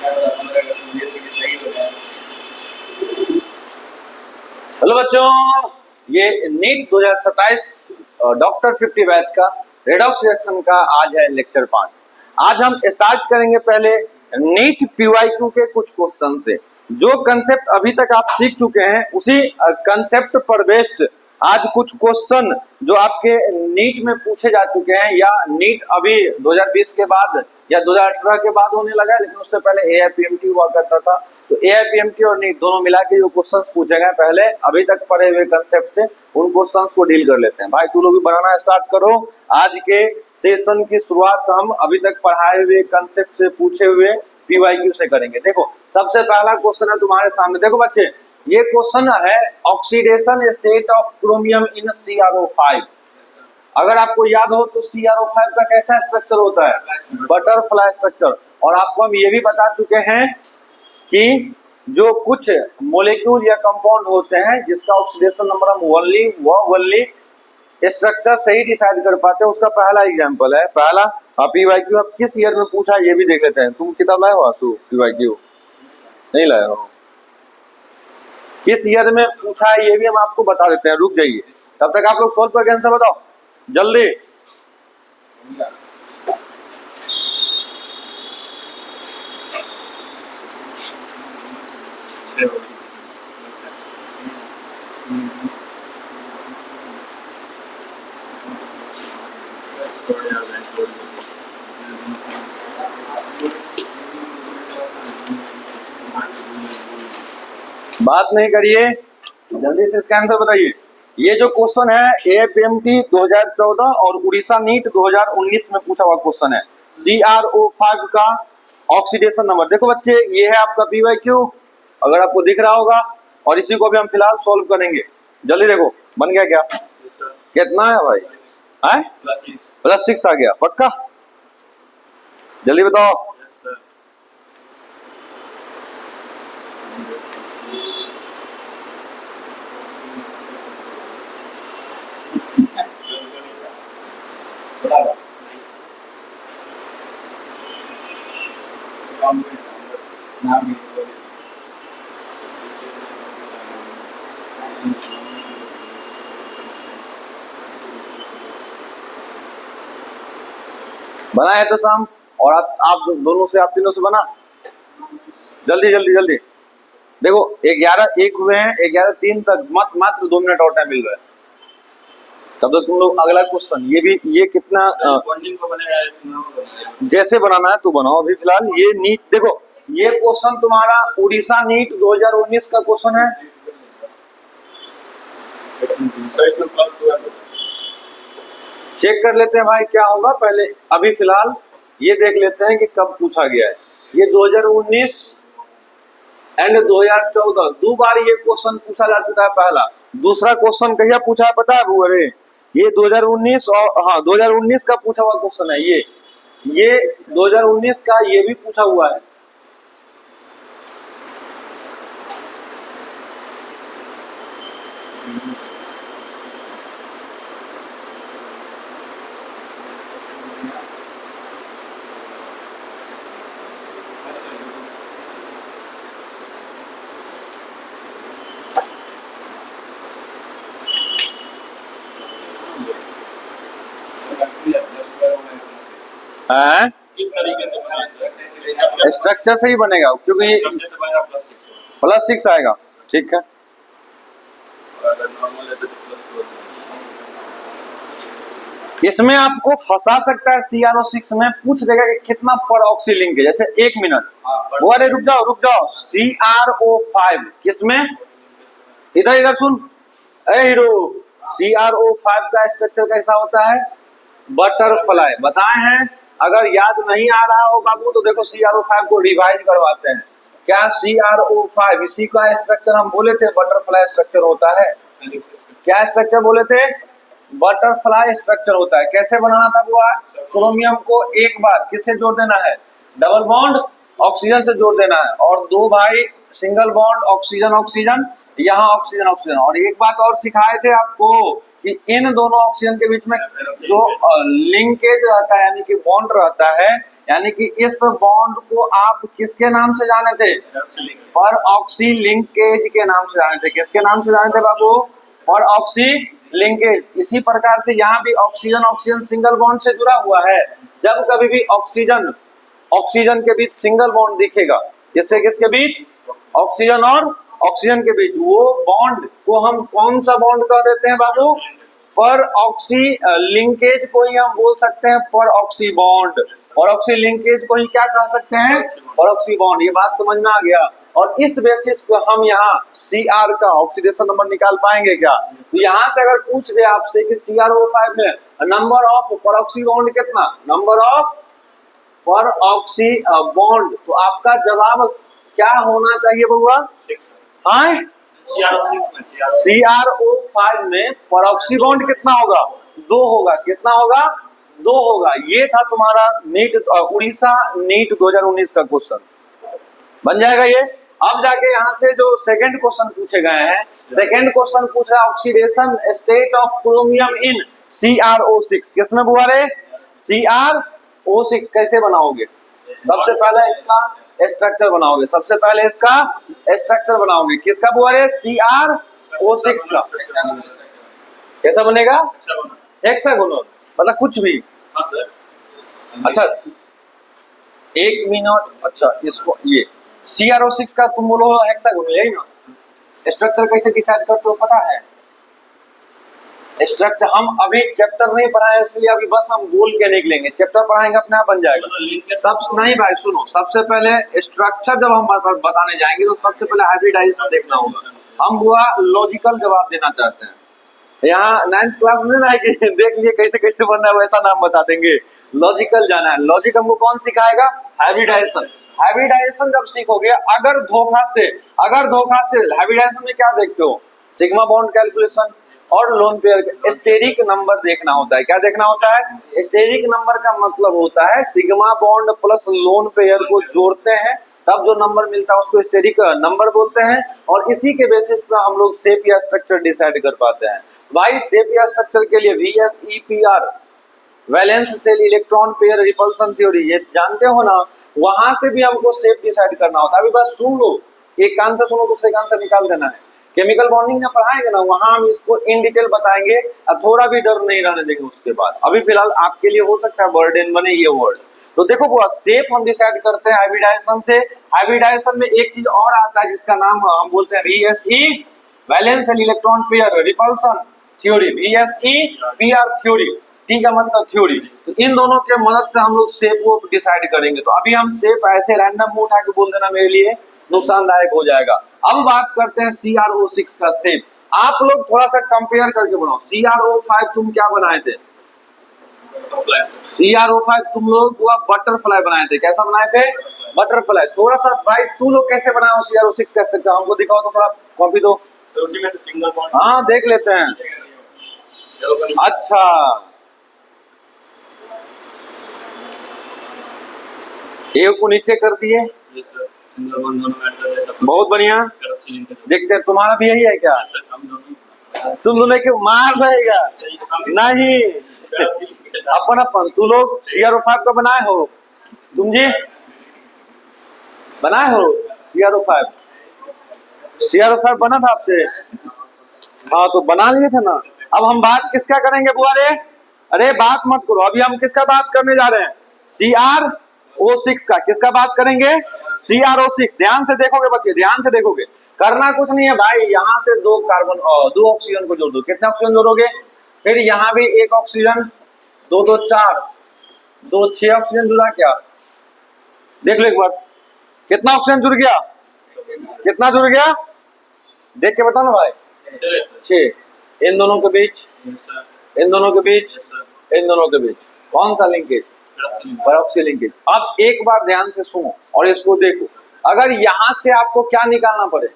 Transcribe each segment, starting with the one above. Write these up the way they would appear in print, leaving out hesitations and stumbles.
Hello बच्चों, ये NEET 2027 doctor 50 batch का रेडॉक्स रिएक्शन का आज है लेक्चर 5। आज हम स्टार्ट करेंगे पहले नीट पीवाईक्यू के कुछ क्वेश्चन से। जो कंसेप्ट अभी तक आप सीख चुके हैं उसी कंसेप्ट पर बेस्ड आज कुछ क्वेश्चन जो आपके नीट में पूछे जा चुके हैं, या नीट अभी 2020 के बाद या 2018 के बाद होने लगा है, लेकिन उससे पहले एआईपीएमटी हुआ करता था। तो एआईपीएमटी और नीट दोनों मिला के जो क्वेश्चंस पूछे गए पहले अभी तक पढ़े हुए कंसेप्ट से, उन क्वेश्चंस को डील कर लेते हैं। भाई तू लोग भी बनाना स्टार्ट करो। आज के सेशन की शुरुआत हम अभी तक पढ़ाए हुए कंसेप्ट से पूछे हुए पीवाईक्यू से करेंगे। देखो सबसे पहला क्वेश्चन है तुम्हारे सामने। देखो बच्चे, ये क्वेश्चन है oxidation state of chromium in CrO5। अगर आपको याद हो तो CrO5 का कैसा स्ट्रक्चर होता है? Butterfly structure. और आपको हम ये भी बता चुके हैं कि जो कुछ मोलेक्यूल या कंपाउंड होते हैं जिसका ऑक्सीडेशन नंबर हम ओनली स्ट्रक्चर से ही डिसाइड कर पाते हैं, उसका पहला एग्जांपल है। पहला पीवाईक्यू अब किस ईयर में पूछा ये भी देख लेते हैं। तुम किताब लाए हो आंसू? पीवाईक्यू नहीं लाए हो? किस ईयर में पूछा है ये भी हम आपको बता देते हैं। रुक जाइए, तब तक आप लोग सोल्व करके आंसर बताओ जल्दी। बात नहीं करिए, जल्दी से इसका आंसर बताइए। ये जो क्वेश्चन है एआईपीएमटी 2014 और उड़ीसा नीट 2019 में पूछा हुआ क्वेश्चन है। CrO5 का ऑक्सीडेशन नंबर। देखो बच्चे, ये है आपका पीवाईक्यू, अगर आपको दिख रहा होगा, और इसी को भी हम फिलहाल सॉल्व करेंगे। जल्दी देखो, बन गया क्या? कितना है भाई? है +6 आ गया पक्का? जल्दी बताओ। बना है तो शाम, और आप दोनों से, आप तीनों से बना। जल्दी जल्दी जल्दी देखो, 11-1 हुए हैं, 11-3 तक मात्र 2 मिनट और टाइम मिल रहा है। तब तो तुम लोग अगला क्वेश्चन, ये कितना जैसे बनाना है तो बनाओ। अभी फिलहाल ये नीट देखो, ये क्वेश्चन तुम्हारा उड़ीसा नीट 2019 का क्वेश्चन है। चेक कर लेते हैं भाई क्या होगा पहले। अभी फिलहाल ये देख लेते हैं कि कब पूछा गया है। ये 2019 एंड 2014 दो बार ये क्वेश्चन पूछा जा चुका है। पहला, दूसरा क्वेश्चन कहिया पूछा है पता है? अरे ये 2019 और 2019 का पूछा हुआ क्वेश्चन है। ये 2019 का ये भी पूछा हुआ है। स्ट्रक्चर से ही बनेगा क्योंकि ये +6 आएगा। ठीक है, इसमें आपको फंसा सकता है। CrO6 में पूछ देगा कि कितना पर ऑक्सी लिंक है, जैसे 1 मिनट। वो अरे रुक जाओ CrO5 किसमें? इधर सुन, अरे हीरो, CrO5 का स्ट्रक्चर कैसा होता है? बटरफ्लाई बताए हैं। अगर याद नहीं आ रहा हो बाबू तो देखो CrO5 को रिवाइज करवाते हैं। क्या CrO5 इसी का स्ट्रक्चर हम बोले थे बटरफ्लाई स्ट्रक्चर होता है। क्या स्ट्रक्चर बोले थे? बटरफ्लाई स्ट्रक्चर होता है। कैसे बनाना था वो? क्रोमियम को एक बार किससे जोड़ देना है? डबल बॉन्ड ऑक्सीजन से जोड़ देना है, और 2 भाई सिंगल बॉन्ड ऑक्सीजन, यहाँ ऑक्सीजन। और एक बात और सिखाए थे आपको कि इन दोनों ऑक्सीजन के बीच में जो लिंकेज रहता है, यानी कि बॉन्ड रहता है, यानी कि इस बॉन्ड को आप किसके नाम से जाने थे? पर ऑक्सी लिंकेज के नाम से जाने थे। किसके नाम से जाने थे बाबू? पर ऑक्सी लिंकेज। इसी प्रकार से यहाँ भी ऑक्सीजन ऑक्सीजन सिंगल बॉन्ड से जुड़ा हुआ है। जब कभी भी ऑक्सीजन ऑक्सीजन के बीच सिंगल बॉन्ड दिखेगा, किससे किसके बीच? ऑक्सीजन और ऑक्सीजन के बीच, वो बॉन्ड को हम कौन सा बॉन्ड कह देते हैं बाबू? पर ऑक्सी लिंकेज को ही हम बोल सकते हैं पर ऑक्सी बॉन्ड। और ऑक्सी लिंकेज को ही क्या कह सकते हैं? पर ऑक्सी बॉन्ड। ये बात समझ में आ गया। और इस बेसिस पे हम यहाँ Cr का ऑक्सीडेशन नंबर निकाल पाएंगे क्या? तो यहाँ से अगर पूछ दे आपसे कि CrO5 में नंबर ऑफ पर ऑक्सी बॉन्ड कितना, नंबर ऑफ पर ऑक्सी बॉन्ड, तो आपका जवाब क्या होना चाहिए बउआ? 6। हाँ, CrO6 में परऑक्सी बॉन्ड कितना होगा? 2 होगा। कितना होगा? 2 होगा। ये था तुम्हारा नीट उड़ीसा नीट 2019 का क्वेश्चन। बन जाएगा ये। अब जाके यहाँ से जो सेकंड क्वेश्चन पूछे गए हैं, सेकंड क्वेश्चन पूछ रहा है oxidation state of chromium in CrO6। किसमें बुआ रे? CrO6 कैसे बनाओगे? सबसे पहले इसका स्ट्रक्चर बनाओगे। सबसे पहले इसका स्ट्रक्चर बनाओगे। किसका बुआ रे? CrO6 का। कैसा बनेगा? हेक्सागोनल, मतलब कुछ भी। अच्छा, एक मिनट। अच्छा, इसको ये CrO6 का तुम बोलो हेक्सागोनल, यही ना? स्ट्रक्चर कैसे डिसाइड करते हो पता है? स्ट्रक्चर हम अभी चैप्टर नहीं पढ़ाए, इसलिए अभी बस हम बोल के निकलेंगे। चैप्टर पढ़ाएंगे अपने आप बन जाएगा। सब नहीं भाई सुनो, सबसे पहले स्ट्रक्चर जब हम बताने जाएंगे तो सबसे पहले हाइब्रिडाइजेशन देखना होगा। हम हुआ लॉजिकल जवाब देना चाहते हैं। यहाँ 9th क्लास में ना कि देख लिए कैसे कैसे बनना है वैसा नाम बता देंगे। लॉजिकल जाना है। लॉजिक हमको कौन सिखाएगा? हाइब्रिडाइजेशन। हाइब्रिडाइजेशन जब सीखोगे, अगर धोखा से हाइब्रिडाइजेशन में क्या देखते हो? सिग्मा बॉन्ड कैलकुलेशन और लोन पेयर स्टेरिक नंबर देखना होता है। क्या देखना होता है? स्टेरिक नंबर का मतलब होता है sigma bond plus lone pair को जोड़ते हैं, तब जो नंबर मिलता है उसको स्टेरिक नंबर बोलते हैं। और इसी के बेसिस पर हम लोग शेप या स्ट्रक्चर डिसाइड कर पाते हैं। भाई शेप या स्ट्रक्चर के लिए VSEPR, valence shell electron pair repulsion theory, ये जानते हो ना? वहां से भी हमको शेप डिसाइड करना होता है। अभी बस सुन लो, एक कान से सुनो, दूसरे कान से निकाल देना है। केमिकल बॉन्डिंग में पढ़ाएंगे ना, वहां हम इसको इन डिटेल बताएंगे और थोड़ा भी डर नहीं रहने देंगे उसके बाद। अभी फिलहाल आपके लिए हो सकता है बर्डन बने ये वर्ड। तो देखो बुआ, शेप हम डिसाइड करते हैं हाइब्रिडाइजेशन से। हाइब्रिडाइजेशन में एक चीज और आता है जिसका नाम हम बोलते हैं VSE, valence and electron pair repulsion theory. VSEPR theory, T का मतलब थ्योरी। तो इन दोनों के मदद से हम लोग शेप को डिसाइड करेंगे। तो अभी हम शेप ऐसे रैंडम उठा के बोल देना मेरे लिए नुकसानदायक हो जाएगा। अब बात करते हैं CrO6 का शेप। आप लोग थोड़ा सा कंपेयर करके बनाओ। CrO5 तुम क्या बनाए थे? CrO5 तुम लोग वो बटरफ्लाई बनाए थे। कैसा बनाए थे? बटरफ्लाई। थोड़ा सा भाई तू लोग कैसे बनाओ CrO6 कैसे? हमको दिखाओ तो, थोड़ा कॉपी दो। उसी में से सिंगल बॉन्ड, हाँ देख लेते हैं। अच्छा, एक को नीचे कर दिए। बहुत बढ़िया। देखते हैं तुम्हारा भी यही है क्या? तुम दोनों के मार रहेगा नहीं। अपन अपन तू लोग CrO5 का बनाए हो? तुम जी बनाए हो CrO5? CrO5 बना था आपसे? हाँ तो बना लिए थे ना। अब हम बात किसका करेंगे बुआ रे? अरे बात मत करो, अभी हम किसका बात करने जा रहे हैं? CrO6 का। किसका बात करेंगे? CrO6। ध्यान से देखोगे बच्चे, ध्यान से देखोगे। करना कुछ नहीं है भाई, यहाँ से 2 कार्बन 2 ऑक्सीजन को जोड़ दो। कितने ऑक्सीजन जोड़ोगे? फिर यहाँ भी 1 ऑक्सीजन, 2 2 4, 2 6 ऑक्सीजन जुड़ा क्या? देख लो एक बार, कितना ऑक्सीजन जुड़ गया? कितना जुड़ गया? देख के बताओ ना भाई। 6। इन दोनों के बीच, इन दोनों के बीच, इन दोनों के बीच कौन सा लिंकेज? परऑक्सी लिंकेज। अब एक बार ध्यान से सुनो और इसको देखो। अगर यहां से आपको क्या निकालना पड़े?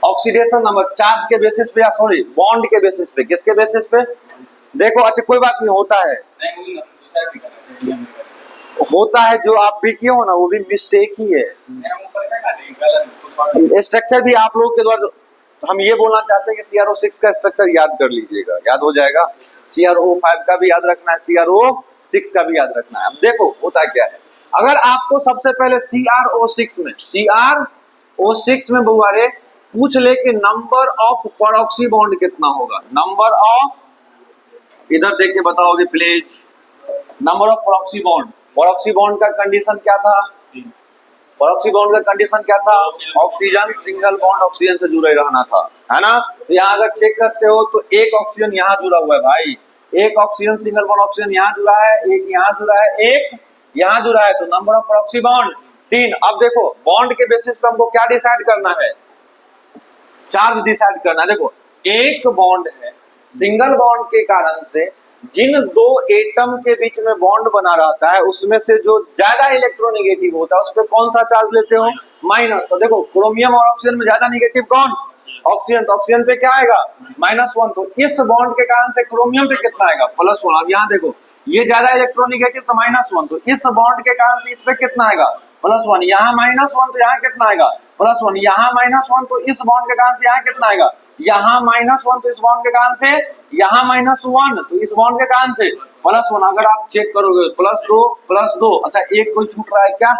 ऑक्सीडेशन नंबर, चार्ज के बेसिस पे या सॉरी बॉन्ड के बेसिस पे। किसके बेसिस पे? देखो अच्छा कोई बात नहीं, होता है, होता है। जो आप भी किए हो ना वो भी मिस्टेक ही है। स्ट्रक्चर भी आप लोग के द्वारा तो हम ये बोलना चाहते हैं कि CrO6 का स्ट्रक्चर याद कर लीजिएगा, याद हो जाएगा। CrO5 का भी याद रखना है, CrO6 का भी याद रखना है। अब देखो होता क्या है, अगर आपको सबसे पहले CrO6 में बुआरे पूछ ले कि नंबर ऑफ परऑक्सी बॉन्ड कितना होगा, नंबर ऑफ, इधर देख के बताओगे please, number of परऑक्सी bond. परऑक्सी bond का कंडीशन क्या था, परऑक्सी बॉन्ड का कंडीशन क्या था, ऑक्सीजन सिंगल बॉन्ड ऑक्सीजन से जुड़े रहना था, है ना। तो यहाँ अगर चेक करते हो तो एक ऑक्सीजन यहाँ जुड़ा हुआ है भाई, एक ऑक्सीजन सिंगल बॉन्ड ऑक्सीजन यहाँ जुड़ा है, एक यहाँ जुड़ा है, एक यहाँ जुड़ा है, तो नंबर ऑफ परऑक्सी बॉन्ड 3। अब देखो बॉन्ड के बेसिस पे हमको क्या डिसाइड करना है, चार्ज डिसाइड करना है। देखो एक बॉन्ड है, सिंगल बॉन्ड के कारण से जिन दो एटम के बीच में बॉन्ड बना रहता है उसमें से जो ज्यादा इलेक्ट्रोनेगेटिव होता है उस पर कौन सा चार्ज लेते हो, माइनस। तो देखो क्रोमियम और ऑक्सीजन में ज्यादा नेगेटिव कौन, ऑक्सीजन, तो ऑक्सीजन पे क्या आएगा, -1। तो इस बॉन्ड के कारण से क्रोमियम पे कितना आएगा, +1। अब यहाँ देखो ये ज्यादा इलेक्ट्रोनेगेटिव तो -1, तो इस बॉन्ड के कारण से इस पे कितना आएगा, +1। यहाँ -1 तो यहाँ कितना आएगा, +1। यहाँ -1 तो इस बॉन्ड के कारण से यहाँ कितना आएगा, यहाँ -1 तो इस बॉन्ड के कारण से यहाँ -1 तो इस बॉन्ड के कारण से +1। अगर आप चेक करोगे +2 अच्छा एक कोई छूट रहा है क्या,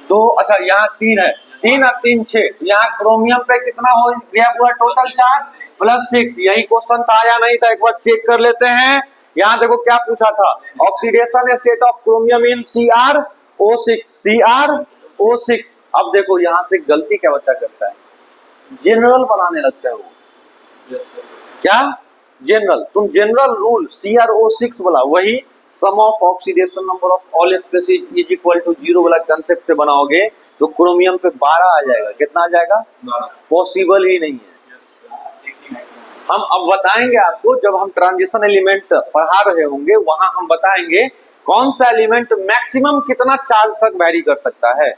2, अच्छा यहाँ 3 है, 3 और 3 6, यहाँ क्रोमियम पे कितना हो गया पूरा टोटल चार्ज +6। यही क्वेश्चन था या नहीं था, एक बार चेक कर लेते हैं। यहाँ देखो क्या पूछा था, oxidation state of chromium in CrO6। अब देखो यहाँ से गलती क्या बच्चा करता है, जनरल बनाने लगता है वो, क्या जनरल, तुम जनरल रूल CrO6 वाला वही sum of oxidation number of all species is equal to 0 वाला कंसेप्ट से बनाओगे तो क्रोमियम पे 12 आ जाएगा, कितना आ जाएगा, पॉसिबल ही नहीं है। हम अब बताएंगे आपको, जब हम ट्रांजिशन एलिमेंट पढ़ा रहे होंगे वहां हम बताएंगे कौन सा एलिमेंट मैक्सिमम कितना चार्ज तक वैरी कर सकता है।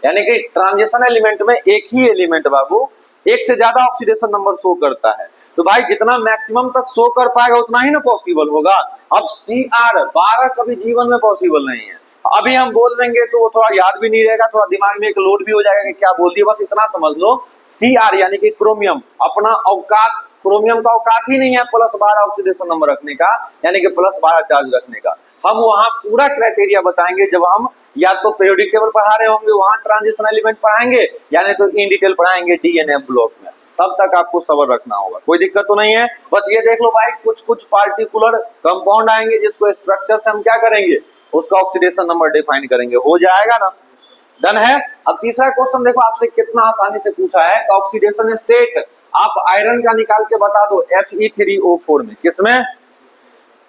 यानी कि ट्रांजिशन एलिमेंट में एक ही एलिमेंट बाबू एक से ज्यादा ऑक्सीडेशन नंबर शो करता है, तो भाई जितना मैक्सिमम तक शो कर पाएगा उतना ही ना पॉसिबल होगा। अब Cr12 कभी जीवन में पॉसिबल नहीं है, अभी हम बोल देंगे तो वो थोड़ा याद भी नहीं रहेगा, थोड़ा दिमाग में एक लोड भी हो जाएगा कि क्या बोल दिया। बस इतना समझ लो Cr यानी कि क्रोमियम अपना औकात, क्रोमियम का औकात ही नहीं है +12 ऑक्सीडेशन नंबर रखने का, यानी कि +12 चार्ज रखने का। हम वहां पूरा क्राइटेरिया बताएंगे जब हम या तो पीरियोडिक टेबल पढ़ा रहे होंगे वहां ट्रांजिशन एलिमेंट पढ़ाएंगे, यानी तो इन डिटेल पढ़ाएंगे डीएनए ब्लॉक में, तब तक आपको सबर रखना होगा, कोई दिक्कत तो नहीं है। बस ये देख लो भाई कुछ पार्टिकुलर कंपाउंड आएंगे जिसको स्ट्रक्चर से हम क्या करेंगे, उसका ऑक्सीडेशन नंबर डिफाइन करेंगे, हो जाएगा ना, डन है। अब तीसरा क्वेश्चन देखो आपसे कितना आसानी से पूछा है, ऑक्सीडेशन स्टेट आप आयरन का निकाल के बता दो Fe3O4 में, किसमें,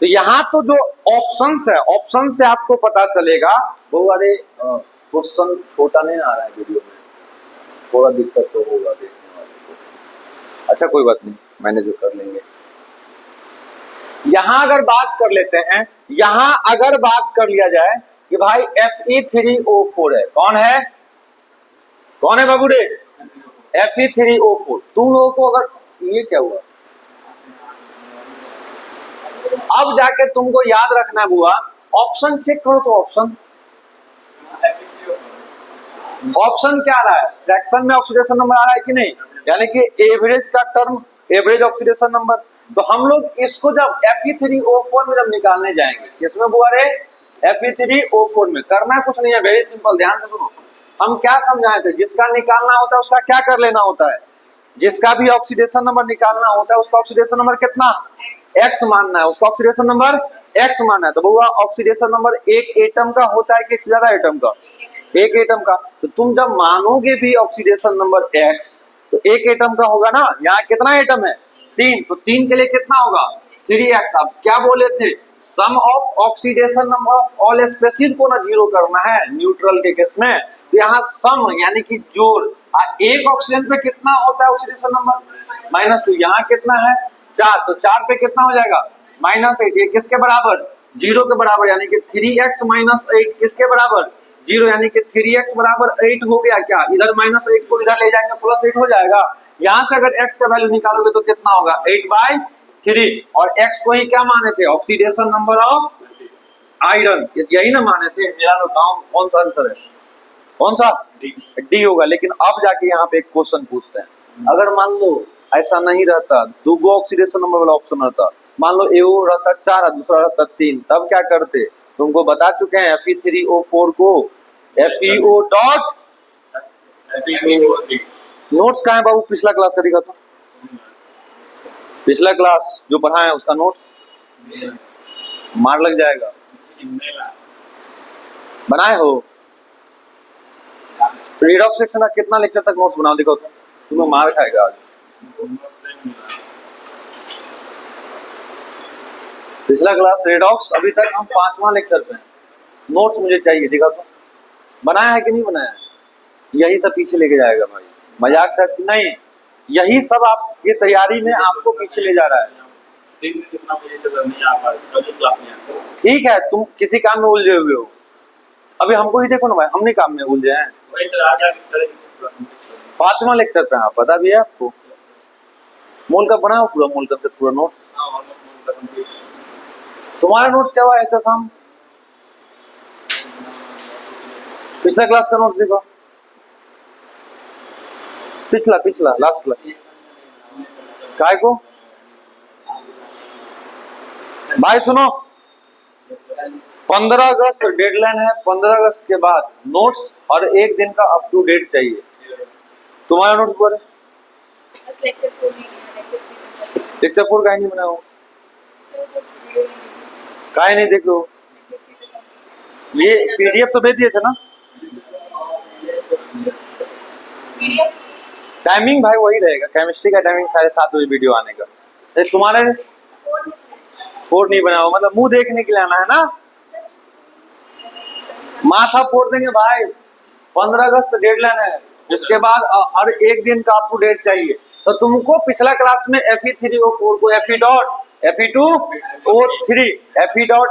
तो यहाँ तो जो ऑप्शंस है ऑप्शन से आपको पता चलेगा वो। अरे क्वेश्चन छोटा नहीं आ रहा है वीडियो में, थोड़ा दिक्कत तो होगा देखने वाले को, अच्छा कोई बात नहीं मैनेज कर लेंगे। यहाँ अगर बात कर लेते हैं, यहाँ अगर बात कर लिया जाए कि भाई Fe3O4 है, कौन है बाबू रे, Fe3O4। तुम लोगों को अगर ये क्या हुआ, अब जाके तुमको याद रखना है बुआ, ऑप्शन चेक करो तो ऑप्शन क्या आ रहा है, फ्रैक्शन में ऑक्सीडेशन नंबर आ रहा है कि नहीं, यानी कि एवरेज का टर्म एवरेज ऑक्सीडेशन नंबर। तो हम लोग इसको जब Fe3O4 में जब निकालने जाएंगे, किसमें बुआ रे, Fe3O4 में, करना कुछ नहीं है, वेरी सिंपल, ध्यान से सुनो। हम क्या समझाए थे, जिसका निकालना होता है उसका क्या कर लेना होता है, जिसका भी ऑक्सीडेशन नंबर निकालना होता है उसका ऑक्सीडेशन नंबर कितना, X मानना है, उसका ऑक्सीडेशन नंबर X मानना है। तो बुआ ऑक्सीडेशन नंबर एक एटम का होता है कि एक से ज्यादा एटम का, एक एटम का। तो तुम जब मानोगे भी ऑक्सीडेशन नंबर X तो एक एटम का होगा ना, यहाँ कितना एटम है, 3, तो 3 के लिए कितना होगा, 3x। आप क्या बोले थे, sum of oxidation number of all species को ना 0 करना है न्यूट्रल के केस में, तो यहाँ सम यानी कि जोड़, एक ऑक्सीजन पे कितना होता है ऑक्सीडेशन नंबर -2, यहाँ कितना है 4, तो 4 पे कितना हो जाएगा -8, ये किसके बराबर, 0 के बराबर, यानी कि 3x - 8 किसके बराबर, 0, यानी कि 3x बराबर 8 हो गया। क्या इधर -8 को इधर ले जाएंगे +8 हो जाएगा। यहाँ से अगर x का वैल्यू निकालोगे तो कितना होगा 8/3, और x को ही क्या माने थे, ऑक्सीडेशन नंबर ऑफ आयरन, यही ना माने थे। मेरा तो काम कौन सा आंसर है, कौन सा डी होगा। लेकिन अब जाके यहाँ पे एक क्वेश्चन पूछते हैं, अगर मान लो ऐसा नहीं रहता, दो ऑक्सीडेशन नंबर वाला ऑप्शन रहता, मान लो एओ रहता 4 और दूसरा रहता 3, तब क्या करते? तुमको बता चुके हैं Fe3O4 को FeO डॉट। नोट्स कहाँ है बाबू? पिछला क्लास का दिखा तो, पिछला क्लास जो पढ़ा है उसका नोट्स मार लग जाएगा। बनाए हो? रिडॉक्स सेक्शन का कितना लेक्चर तक नोट्स बनाओ दिखाओ तो, तुम्हें मार खाएगा आज। पिछला क्लास रिडॉक्स, अभी तक हम 5वां लेक्चर पे हैं। नोट्स मुझे चाहिए, दिखा तो। बनाया है कि नहीं बनाया है? यही सब पीछे लेके जाएगा भाई, मजाक से नहीं, यही सब आपकी तैयारी में आपको पीछे ले जा रहा है। ठीक है, तुम किसी काम में उलझे हुए हो, अभी हमको ही देखो ना भाई, हम नहीं काम में उलझे हैं। 5वां लेक्चर पे हाँ, पता भी है आपको। मोल का बना हो पूरा, मोल का से पूरा नोट्स। तुम्हारा नोट्स क्या हुआ है शाम? पिछला क्लास का नोट्स देखो, पिछला लास्ट क्लास। काय को भाई सुनो, 15 अगस्त डेडलाइन है, 15 अगस्त के बाद नोट्स और एक दिन का अप टू डेट चाहिए। तुम्हारा नोट्स बोले लेक्चर 4 का ही नहीं बनाओ, काहे नहीं देखो? ये पीडीएफ तो भेज दिए थे ना? टाइमिंग भाई वही रहेगा, केमिस्ट्री का टाइमिंग 7:30 बजे वीडियो आने का। तुम्हारे 4 नहीं बनाओ, मतलब मुंह देखने के लिए आना है ना? माथा फोड़ देंगे भाई। 15 अगस्त डेडलाइन है, जिसके बाद हर एक दिन का अप टू डेट चाहिए। तो तुमको पिछला क्लास में Fe3O4 को Fe dot Fe2O3 Fe dot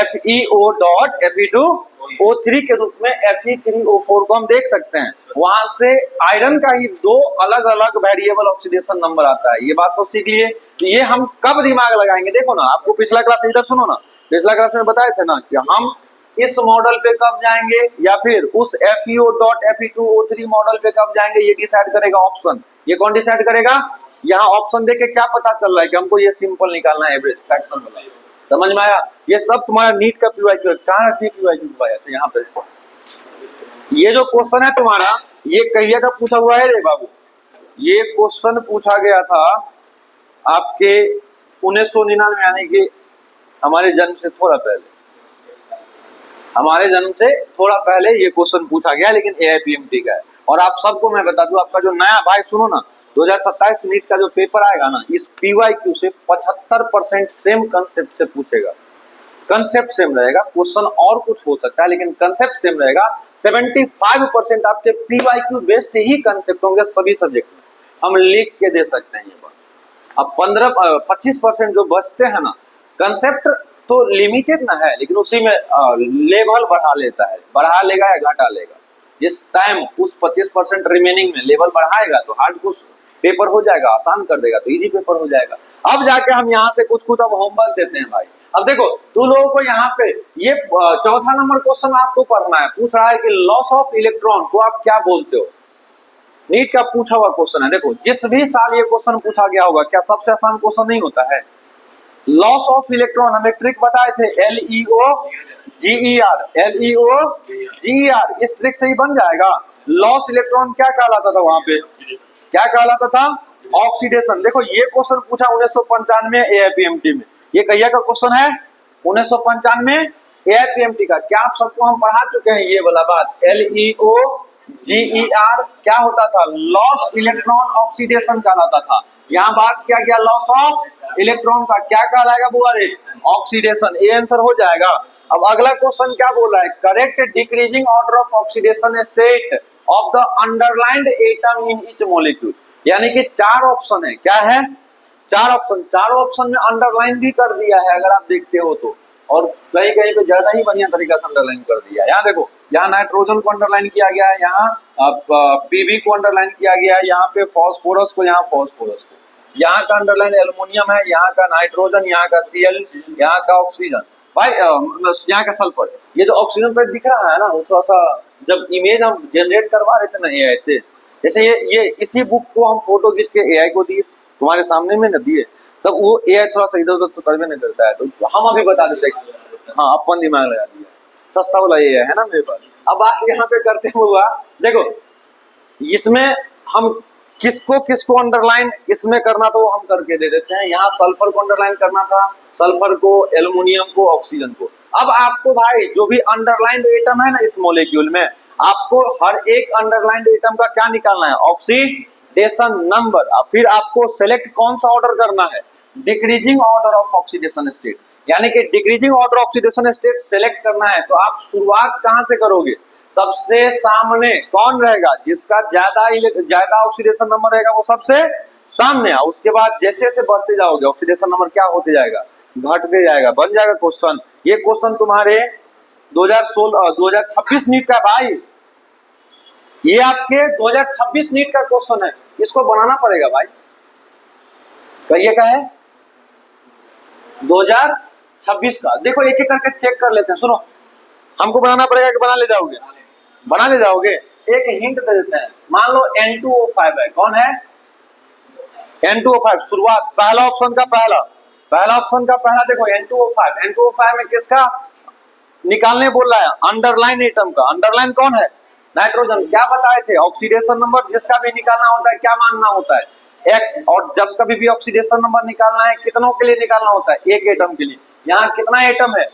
FeO dot Fe2O3 के रूप में Fe3O4 को हम देख सकते हैं। वहां से आयरन का ही 2 अलग अलग वेरिएबल ऑक्सीडेशन नंबर आता है, ये बात तो सीख लिए। ये हम कब दिमाग लगाएंगे? देखो ना, आपको पिछला क्लास इधर सुनो ना, पिछला क्लास में बताए थे ना कि हम इस मॉडल पे कब जाएंगे या फिर उस FeO डॉट Fe2O3 मॉडल पे कब जाएंगे, ये डिसाइड करेगा ऑप्शन। ये कौन डिसाइड करेगा? यहाँ ऑप्शन देख के क्या पता चल रहा है कि हमको ये सिंपल निकालना है, एवरेज फ्रैक्शन वाला। समझ में आया? ये सब तुम्हारा नीट का पीवाईक्यू है। कहाँ है पीवाईक्यू भाई? अच्छा यहाँ पे ये जो क्वेश्चन है तुम्हारा, ये कहिया का पूछा हुआ है रे बाबू। ये क्वेश्चन पूछा गया था आपके 1999 यानी कि हमारे जन्म से थोड़ा पहले, हमारे जन्म से थोड़ा पहले ये क्वेश्चन पूछा गया, लेकिन AIPMT का है। और आप सबको मैं बता दूं, आपका जो नया भाई सुनो ना, 2027 नीट का जो पेपर आएगा ना, इस PYQ से 75% सेम कंसेप्ट से पूछेगा। कंसेप्ट सेम रहेगा, क्वेश्चन और कुछ हो सकता है लेकिन कंसेप्ट सेम रहेगा। 75% आपके PYQ बेस्ड से ही कंसेप्ट होंगे सभी सब्जेक्ट में, हम लिख के दे सकते हैं ये बात। अब 25% जो बचते हैं ना, कंसेप्ट तो लिमिटेड ना है, लेकिन उसी में लेवल बढ़ा लेता है, बढ़ा लेगा या घटा लेगा। जिस टाइम उस 25% रिमेनिंग में लेवल बढ़ाएगा तो हार्ड कुछ पेपर हो जाएगा, आसान कर देगा तो इजी पेपर हो जाएगा। अब जाके हम यहाँ से कुछ अब होमवर्क देते हैं भाई। अब देखो, तू लोगों को यहाँ पे ये 4था नंबर क्वेश्चन आपको पढ़ना है। पूछ रहा है कि लॉस ऑफ इलेक्ट्रॉन को आप क्या बोलते हो? नीट का पूछा हुआ क्वेश्चन है। देखो, जिस भी साल ये क्वेश्चन पूछा गया होगा, क्या सबसे आसान क्वेश्चन नहीं होता है? लॉस ऑफ इलेक्ट्रॉन हम एक ट्रिक बताए थे, LEOGER, इस ट्रिक से ही बन जाएगा। लॉस इलेक्ट्रॉन क्या कहलाता था वहां पे? क्या कहलाता था? ऑक्सीडेशन। देखो, ये क्वेश्चन पूछा 1995 AIPMT में। ये कहिया का क्वेश्चन है 1995 AIPMT का। क्या आप सबको हम पढ़ा चुके हैं ये वाला बात? LEOGER क्या होता था? लॉस इलेक्ट्रॉन ऑक्सीडेशन कहलाता था। यहाँ बात क्या गया? लॉस ऑफ इलेक्ट्रॉन का क्या कहलाएगा बुआ रे? ऑक्सीडेशन। ये आंसर हो जाएगा। अब अगला क्वेश्चन क्या बोल रहा है? Correct decreasing order of oxidation state of the underlined atom in each molecule. यानी कि 4 ऑप्शन है। क्या है? 4 ऑप्शन। 4 ऑप्शन में अंडरलाइन भी कर दिया है अगर आप देखते हो तो, और कहीं कहीं पे ज्यादा ही बढ़िया तरीका से अंडरलाइन कर दिया। यहाँ देखो, यहाँ नाइट्रोजन को अंडरलाइन किया गया है, यहाँ पीबी को अंडरलाइन किया गया है, यहाँ पे फॉस्फोरस को, यहाँ फॉस्फोरस को, यहाँ का अंडरलाइन एल्युमिनियम है, यहाँ का नाइट्रोजन, यहाँ का Cl, यहाँ का ऑक्सीजन भाई, यहाँ का सल्फर। ये जो ऑक्सीजन पे दिख रहा है ना, वो थोड़ा सा जब इमेज हम जनरेट करवा रहे थे ना AI से, जैसे ये इसी बुक को हम फोटो खींच के एआई को दिए, तुम्हारे सामने में न दिए, तब वो एआई थोड़ा सा इधर उधर तो करवे नहीं करता है, तो हम अभी बता देते हैं हाँ अपन दिमाग लगा दिया, सस्ता वाला ये है ना मेरे पास। अब बात यहाँ पे करते हुआ देखो, इसमें हम किसको किसको अंडरलाइन इसमें करना तो हम करके दे देते हैं। यहाँ सल्फर को अंडरलाइन करना था, सल्फर को, एल्युमिनियम को, ऑक्सीजन को। अब आपको भाई जो भी अंडरलाइंड एटम है ना इस मॉलिक्यूल में, आपको हर एक अंडरलाइंड एटम का क्या निकालना है, ऑक्सीडेशन नंबर। फिर आपको सेलेक्ट कौन सा ऑर्डर करना है, decreasing order of oxidation state, यानी कि decreasing order oxidation state select करना है। तो आप शुरुआत कहां से करोगे, सबसे सामने कौन रहेगा, जिसका ज्यादा ऑक्सीडेशन नंबर रहेगा वो सबसे सामने। उसके बाद जैसे जैसे बढ़ते जाओगे ऑक्सीडेशन नंबर क्या होते जाएगा, घटते जाएगा, बन जाएगा क्वेश्चन। ये क्वेश्चन तुम्हारे 2026 नीट का भाई, ये आपके 2026 नीट का क्वेश्चन है, इसको बनाना पड़ेगा भाई। कहिए क्या है 2026 का, देखो एक एक करके चेक कर लेते हैं। सुनो, हमको बनाना पड़ेगा कि बना ले जाओगे, बना ले जाओगे। एक हिंट दे देते हैं, मान लो N2O5 है, कौन है N2O5, शुरुआत पहला ऑप्शन का पहला देखो N2O5 में किसका निकालने बोल रहा है, अंडरलाइन एटम का। अंडरलाइन कौन है, नाइट्रोजन। क्या बताए थे, ऑक्सीडेशन नंबर जिसका भी निकालना होता है क्या मानना होता है, X। और जब कभी भी ऑक्सीडेशन नंबर निकालना है कितनों के लिए निकालना होता है, एक एटम के लिए। यहाँ कितना एटम है,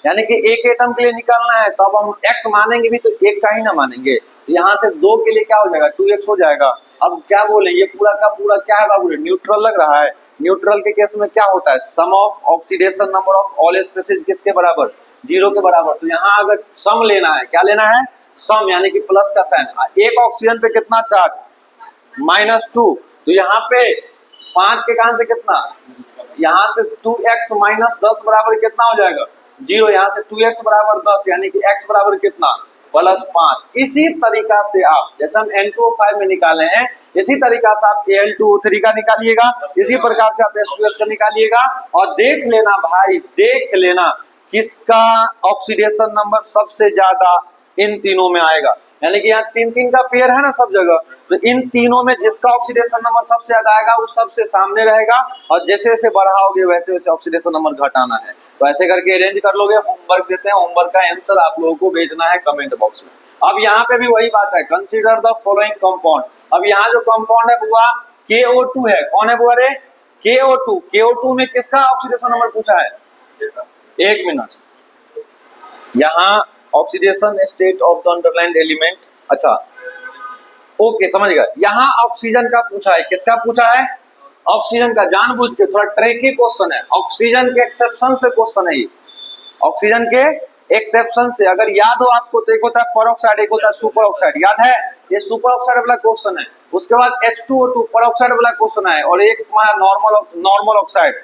यानी कि एक एटम के लिए निकालना है, तो अब हम x मानेंगे भी तो एक का ही ना मानेंगे, तो यहाँ से 2 के लिए क्या हो जाएगा, 2x हो जाएगा। अब क्या बोले, ये पूरा का पूरा क्या है बाबू, न्यूट्रल लग रहा है। न्यूट्रल के केस में क्या होता है, sum of oxidation number of all species किसके बराबर, 0 के बराबर। तो यहाँ अगर सम लेना है, क्या लेना है, सम, यानी कि प्लस का साइन। एक ऑक्सीजन पे कितना चार्ज, -2, तो यहाँ पे 5 के कारण से कितना, यहाँ से 2x - 10 बराबर कितना हो जाएगा, 0। यहाँ से 2x बराबर 10, यानी कि x बराबर कितना, +5। इसी तरीका से आप, जैसे हम N2O5 में निकाले हैं, इसी तरीका से आप Al2O3 का निकालिएगा, इसी प्रकार से आप H2S का निकालिएगा। और देख लेना भाई, देख लेना किसका ऑक्सीडेशन नंबर सबसे ज्यादा इन तीनों में आएगा। यानी कि यहाँ 3-3 का पेयर है ना सब जगह, तो इन तीनों में जिसका ऑक्सीडेशन नंबर सबसे ज्यादा आएगा वो सबसे सामने रहेगा। और जैसे जैसे बढ़ाओगे वैसे वैसे ऑक्सीडेशन नंबर घटाना है। तो ऐसे करके अरेंज कर लोगे। होमवर्क देते हैं, होमवर्क का आंसर आप लोगों को भेजना है कमेंट बॉक्स में। अब यहाँ पे भी वही बात है, कंसीडर द फॉलोइंग कंपाउंड। अब यहाँ जो कंपाउंड है बुआ KO2 है, कौन है बुआ रे, KO2। KO2 में किसका ऑक्सीडेशन नंबर पूछा है, 1 मिनट। यहाँ oxidation state of the underlined element, अच्छा ओके समझ गए। यहाँ ऑक्सीजन का पूछा है, किसका पूछा है, ऑक्सीजन का। जानबूझ के थोड़ा ट्रिकी क्वेश्चन है, ऑक्सीजन के एक्सेप्शन से क्वेश्चन है ये, ऑक्सीजन के एक्सेप्शन से। अगर याद हो आपको तो एक होता है पर ऑक्साइड, एक होता है सुपर ऑक्साइड, याद है, ये सुपर ऑक्साइड वाला क्वेश्चन है। उसके बाद H2O2 पर ऑक्साइड वाला क्वेश्चन है, और एक तुम्हारा नॉर्मल ऑक्साइड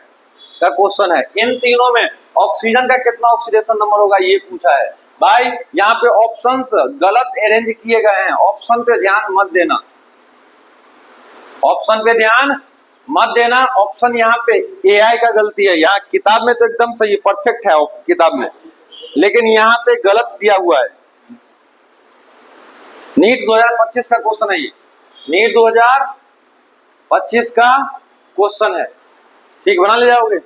का क्वेश्चन है। इन तीनों में ऑक्सीजन का कितना ऑक्सीडेशन नंबर होगा ये पूछा है भाई। यहाँ पे ऑप्शंस गलत अरेंज किए गए हैं, ऑप्शन पे ध्यान मत देना, ऑप्शन पे ध्यान मत देना। ऑप्शन यहाँ पे AI का गलती है, यहाँ किताब में तो एकदम सही परफेक्ट है किताब में, लेकिन यहाँ पे गलत दिया हुआ है। नीट 2025 का क्वेश्चन है ये, नीट 2025 का क्वेश्चन है, ठीक बना ले जाओगे।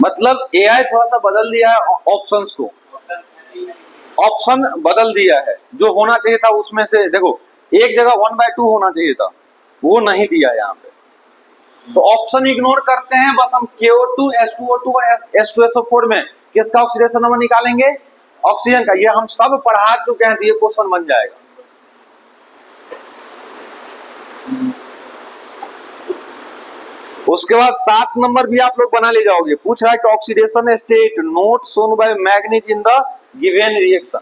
मतलब AI थोड़ा सा बदल दिया है ऑप्शंस को, ऑप्शन बदल दिया है। जो होना चाहिए था उसमें से देखो, एक जगह 1/2 होना चाहिए था, वो नहीं दिया यहाँ पे। तो ऑप्शन इग्नोर करते हैं, बस हम KO2, H2O2 और H2SO4 में किसका ऑक्सीडेशन नंबर निकालेंगे, ऑक्सीजन का। ये हम सब पढ़ा चुके हैं, तो ये क्वेश्चन बन जाएगा। उसके बाद 7 नंबर भी आप लोग बना ले जाओगे। पूछ रहा है कि oxidation state note shown by manganese in the given reaction.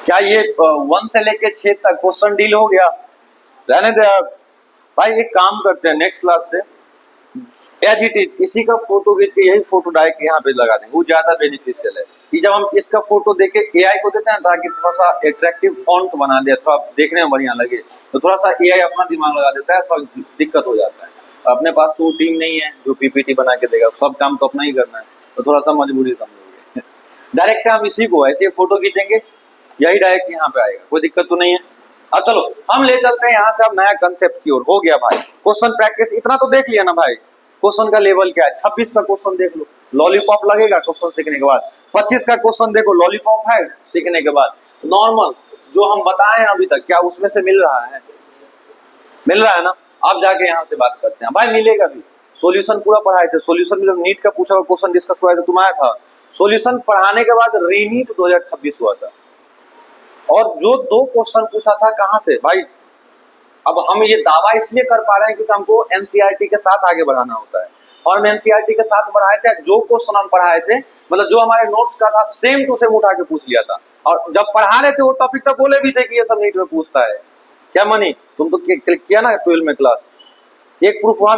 क्या ये 1 से लेके 6 तक क्वेश्चन डील हो गया, रहने दे भाई। एक काम करते हैं, नेक्स्ट क्लास से एज इट इज इसी का फोटो खींच के यही फोटो डायरेक्ट यहाँ पे लगा देंगे, वो ज्यादा बेनिफिशियल है। कि जब हम इसका फोटो देके AI को देते हैं ताकि थोड़ा सा अट्रैक्टिव फॉन्ट बना दे, थोड़ा देखने में बढ़िया लगे, तो थोड़ा सा AI अपना दिमाग लगा देता है, थोड़ा दिक्कत हो जाता है। अपने पास तो टीम नहीं है जो PPT बना के देगा, सब काम तो अपना ही करना है। तो थोड़ा सा मजबूरी समझोगे। डायरेक्ट हम इसी को ऐसे फोटो खींचेंगे, यही डायरेक्ट यहाँ पे आएगा, कोई दिक्कत तो नहीं है। अब चलो हम ले चलते हैं यहाँ से अब नया कंसेप्ट की ओर। हो गया भाई क्वेश्चन प्रैक्टिस, इतना तो देख लिया ना भाई, क्वेश्चन का लेवल क्या है। 26 का क्वेश्चन देख लो, लॉलीपॉप लगेगा क्वेश्चन सीखने के बाद। 25 का क्वेश्चन देखो, लॉलीपॉप है सीखने के बाद। नॉर्मल जो हम बताए अभी तक, क्या उसमें से मिल रहा है? मिल रहा है ना। अब जाके यहाँ से बात करते हैं भाई, मिलेगा भी। सॉल्यूशन पूरा पढ़ाए थे, सॉल्यूशन में जब नीट का पूछा क्वेश्चन डिस्कस करवाया था, तुम आया था। सॉल्यूशन पढ़ाने के बाद रीनीट 2026 हुआ था, और जो 2 क्वेश्चन पूछा था कहाँ से भाई। अब हम ये दावा इसलिए कर पा रहे हैं क्योंकि हमको एनसीईआरटी के साथ आगे बढ़ाना होता है, और हम एनसीईआरटी के साथ बढ़ाए थे। जो क्वेश्चन हम पढ़ाए थे, मतलब जो हमारे नोट्स का था, सेम टू सेम उठा के पूछ लिया था। और जब पढ़ा रहे थे वो टॉपिक तक बोले भी थे कि ये सब नीट में पूछता है। क्या मनी, तुम तो क्लिक किया ना 12 में क्लास, एक प्रूफ वहां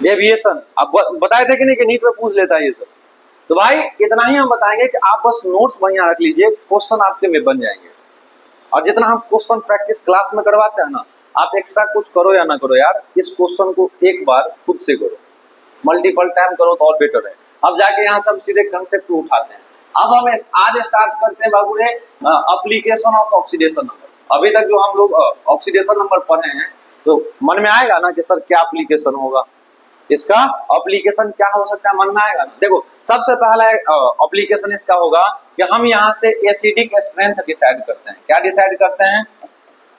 डेविएशन आप बताए थे कि नहीं कि नीट में पूछ लेता है ये सब। तो भाई इतना ही हम बताएंगे कि आप बस नोट्स बढ़िया रख लीजिए, क्वेश्चन आपके में बन जाएंगे। और जितना हम क्वेश्चन प्रैक्टिस क्लास में करवाते हैं ना, आप एक्स्ट्रा कुछ करो या ना करो यार, इस क्वेश्चन को एक बार खुद से करो, मल्टीपल टाइम करो तो और बेटर है। अब जाके यहाँ से हम सीधे कंसेप्ट उठाते हैं। अब हम आज स्टार्ट करते हैं बाबू ने एप्लीकेशन ऑफ ऑक्सीडेशन नंबर। अभी तक जो हम लोग ऑक्सीडेशन नंबर पढ़े हैं, तो मन में आएगा ना कि सर क्या एप्लीकेशन होगा, इसका एप्लीकेशन क्या हो सकता है, मन में आएगा ना। देखो सबसे पहला एप्लीकेशन इसका होगा कि हम यहाँ से एसिडिक स्ट्रेंथ डिसाइड करते हैं। क्या डिसाइड करते हैं?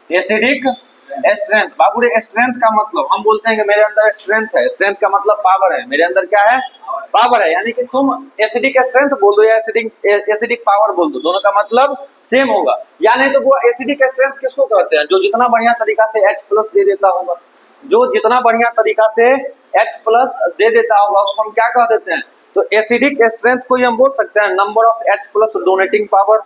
Acidic strength. बाबू रे स्ट्रेंथ का मतलब हम बोलते हैं कि मेरे अंदर स्ट्रेंथ है, स्ट्रेंथ का मतलब पावर है, मेरे अंदर क्या है? पावर है। यानी कि तुम एसिडिक स्ट्रेंथ बोल दो या एसिडिक पावर बोल दो, दोनों का मतलब सेम होगा। या नहीं तो वो एसिडिक स्ट्रेंथ किसको कहते हैं? जो जितना बढ़िया तरीका से H+ दे देता होगा, जो जितना बढ़िया तरीका से H+ दे देता होगा उसको हम क्या कह देते हैं? तो एसिडिक स्ट्रेंथ को हम बोल सकते हैं number of H+ donating power,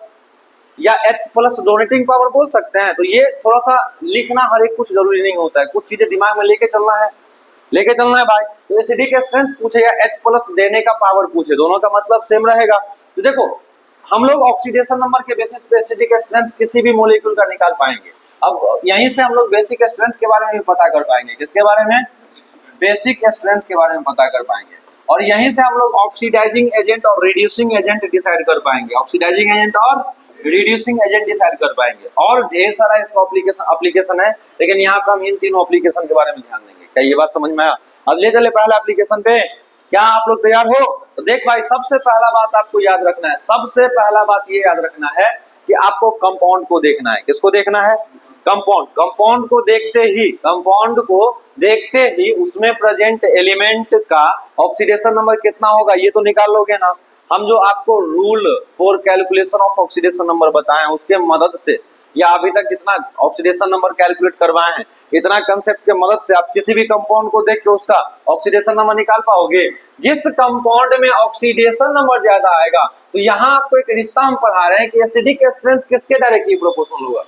या H+ डोनेटिंग पावर बोल सकते हैं। तो ये थोड़ा सा लिखना हर एक कुछ जरूरी नहीं होता है, कुछ चीजें दिमाग में लेके चलना है भाई। तो एसिडिक स्ट्रेंथ पूछे या H+ देने का पावर पूछे, दोनों का मतलब सेम रहेगा। तो देखो हम लोग ऑक्सीडेशन नंबर के बेसिस पे एसिडिक स्ट्रेंथ किसी भी मॉलिक्यूल का निकाल पाएंगे। अब यहीं से हम लोग बेसिक स्ट्रेंथ के बारे में भी पता कर पाएंगे। किसके बारे में? बेसिक स्ट्रेंथ के बारे में पता कर पाएंगे। और यहीं से हम लोग ऑक्सीडाइजिंग एजेंट और रिड्यूसिंग एजेंट डिसाइड कर पाएंगे। ऑक्सीडाइजिंग एजेंट और रिड्यूसिंग एजेंट डिसाइड कर पाएंगे। और ढेर सारा इसका एप्लीकेशन है, लेकिन यहाँ पर हम इन तीनों एप्लीकेशन के बारे में ध्यान देंगे। क्या ये बात समझ में आया? अब ले चले पहला एप्लीकेशन पे। क्या आप लोग तैयार हो? तो देख भाई सबसे पहला बात आपको याद रखना है, सबसे पहला बात ये याद रखना है कि आपको कंपाउंड को देखना है। किसको देखना है? कंपाउंड। कंपाउंड को देखते ही उसमें प्रेजेंट एलिमेंट का ऑक्सीडेशन नंबर कितना होगा ये तो निकाल लोगे ना। हम जो आपको rule for calculation of oxidation number बताए हैं उसके मदद से, या अभी तक जितना ऑक्सीडेशन नंबर कैलकुलेट करवाए हैं, इतना कंसेप्ट के मदद से आप किसी भी कंपाउंड को देख के उसका ऑक्सीडेशन नंबर निकाल पाओगे। जिस कंपाउंड में ऑक्सीडेशन नंबर ज्यादा आएगा, तो यहाँ आपको एक रिश्ता हम पढ़ा रहे हैं कि एसिडिक स्ट्रेंथ किसके डायरेक्टली प्रोपोर्शनल होगा?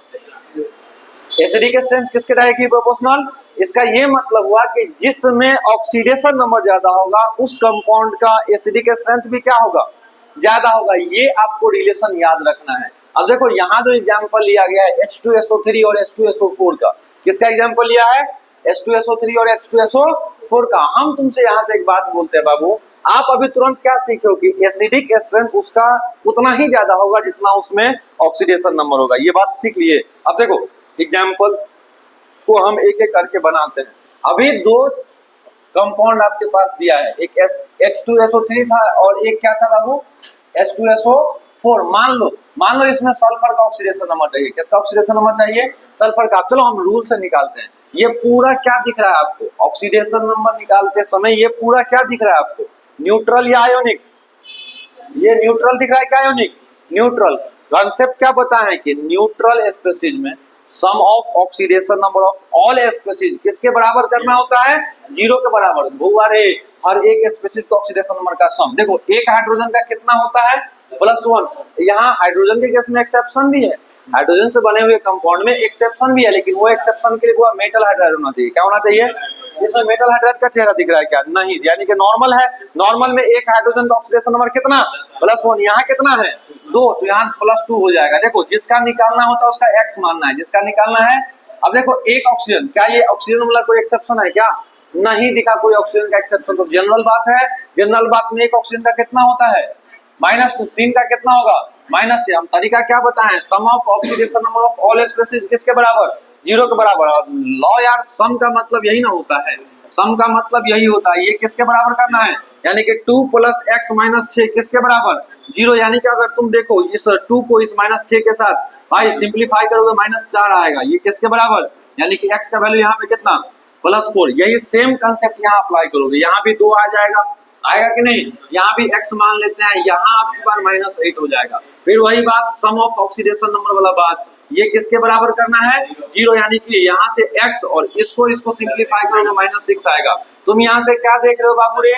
एसिडिक स्ट्रेंथ किसके डायरेक्टली प्रोपोर्शनल? इसका ये मतलब हुआ कि जिसमें ऑक्सीडेशन नंबर ज्यादा होगा उस कंपाउंड का एसिडिक स्ट्रेंथ भी क्या होगा? ज्यादा होगा। ये आपको रिलेशन याद रखना है। अब देखो यहाँ जो एग्जांपल लिया गया है H2SO3 और H2SO4 का, किसका एग्जांपल लिया है? H2SO3 और H2SO4 का। हम तुमसे यहाँ से एक बात बोलते हैं बाबू, आप अभी तुरंत क्या सीखो कि एसिडिक स्ट्रेंथ उसका उतना ही ज्यादा होगा जितना उसमें ऑक्सीडेशन नंबर होगा। ये बात सीख लिए। अब देखो एग्जाम्पल को हम एक एक करके बनाते हैं। अभी 2 कंपाउंड आपके पास दिया है, एक H2SO3 था और एक क्या था बाबू? H2SO4। मान लो इसमें सल्फर का ऑक्सीडेशन नंबर चाहिए। किसका ऑक्सीडेशन नंबर चाहिए? सल्फर का। चलो हम रूल से निकालते हैं। ये पूरा क्या दिख रहा है आपको? ऑक्सीडेशन नंबर निकालते समय ये पूरा क्या दिख रहा है आपको? न्यूट्रल या आयोनिक? ये न्यूट्रल दिख रहा है। क्या आयोनिक? न्यूट्रल। कॉन्सेप्ट क्या बताएं कि न्यूट्रल स्पीशीज में sum of oxidation number of all species किसके बराबर करना होता है? 0 के बराबर। भूवारे हर एक स्पीशीज का ऑक्सीडेशन नंबर का सम। देखो एक हाइड्रोजन का कितना होता है? +1। यहाँ हाइड्रोजन के केस में एक्सेप्शन भी है, हाइड्रोजन से बने हुए कंपाउंड में एक्सेप्शन भी है, लेकिन वो एक्सेप्शन के लिए वो मेटल हाइड्राइड होना चाहिए। क्या होना चाहिए? इसमें मेटल हाइड्राइड का चेहरा दिख रहा है क्या? नहीं, यानी कि नॉर्मल है। नॉर्मल में एक हाइड्रोजन का ऑक्सीडेशन नंबर कितना? +1। यहाँ कितना है? 2, तो यहाँ +2 हो जाएगा। देखो जिसका निकालना होता है उसका X मानना है, जिसका निकालना है। अब देखो एक ऑक्सीजन, क्या ये ऑक्सीजन मतलब कोई एक्सेप्शन है क्या? नहीं दिखा कोई ऑक्सीजन का एक्सेप्शन। तो जनरल बात है जनरल बात में एक ऑक्सीजन का कितना होता है -2, 3 का कितना होगा -6। हम तरीका क्या बताएं, sum of oxidation number of all species किसके बराबर 0 के बराबर। और लॉ यार सम का मतलब यही ना होता है, सम का मतलब यही होता है, ये किसके बराबर करना है, यानी कि 2 + x - 6 किसके बराबर 0। यानी कि अगर तुम देखो इस 2 को इस -6 के साथ भाई सिंप्लीफाई करोगे -4 आएगा, ये किसके बराबर, यानी कि x का वैल्यू यहाँ पे कितना +4। यही सेम कंसेप्ट यहाँ अप्लाई करोगे, यहाँ भी 2 आ जाएगा, आएगा कि नहीं, यहाँ भी x मान लेते हैं, यहाँ आपके पास -8 हो जाएगा। फिर वही बात सम ऑफ ऑक्सीडेशन नंबर वाला बात, ये किसके बराबर करना है 0, यानी कि यहाँ से x और इसको सिंप्लीफाई करोगे -6 आएगा। तुम यहाँ से क्या देख रहे हो बाबू रे,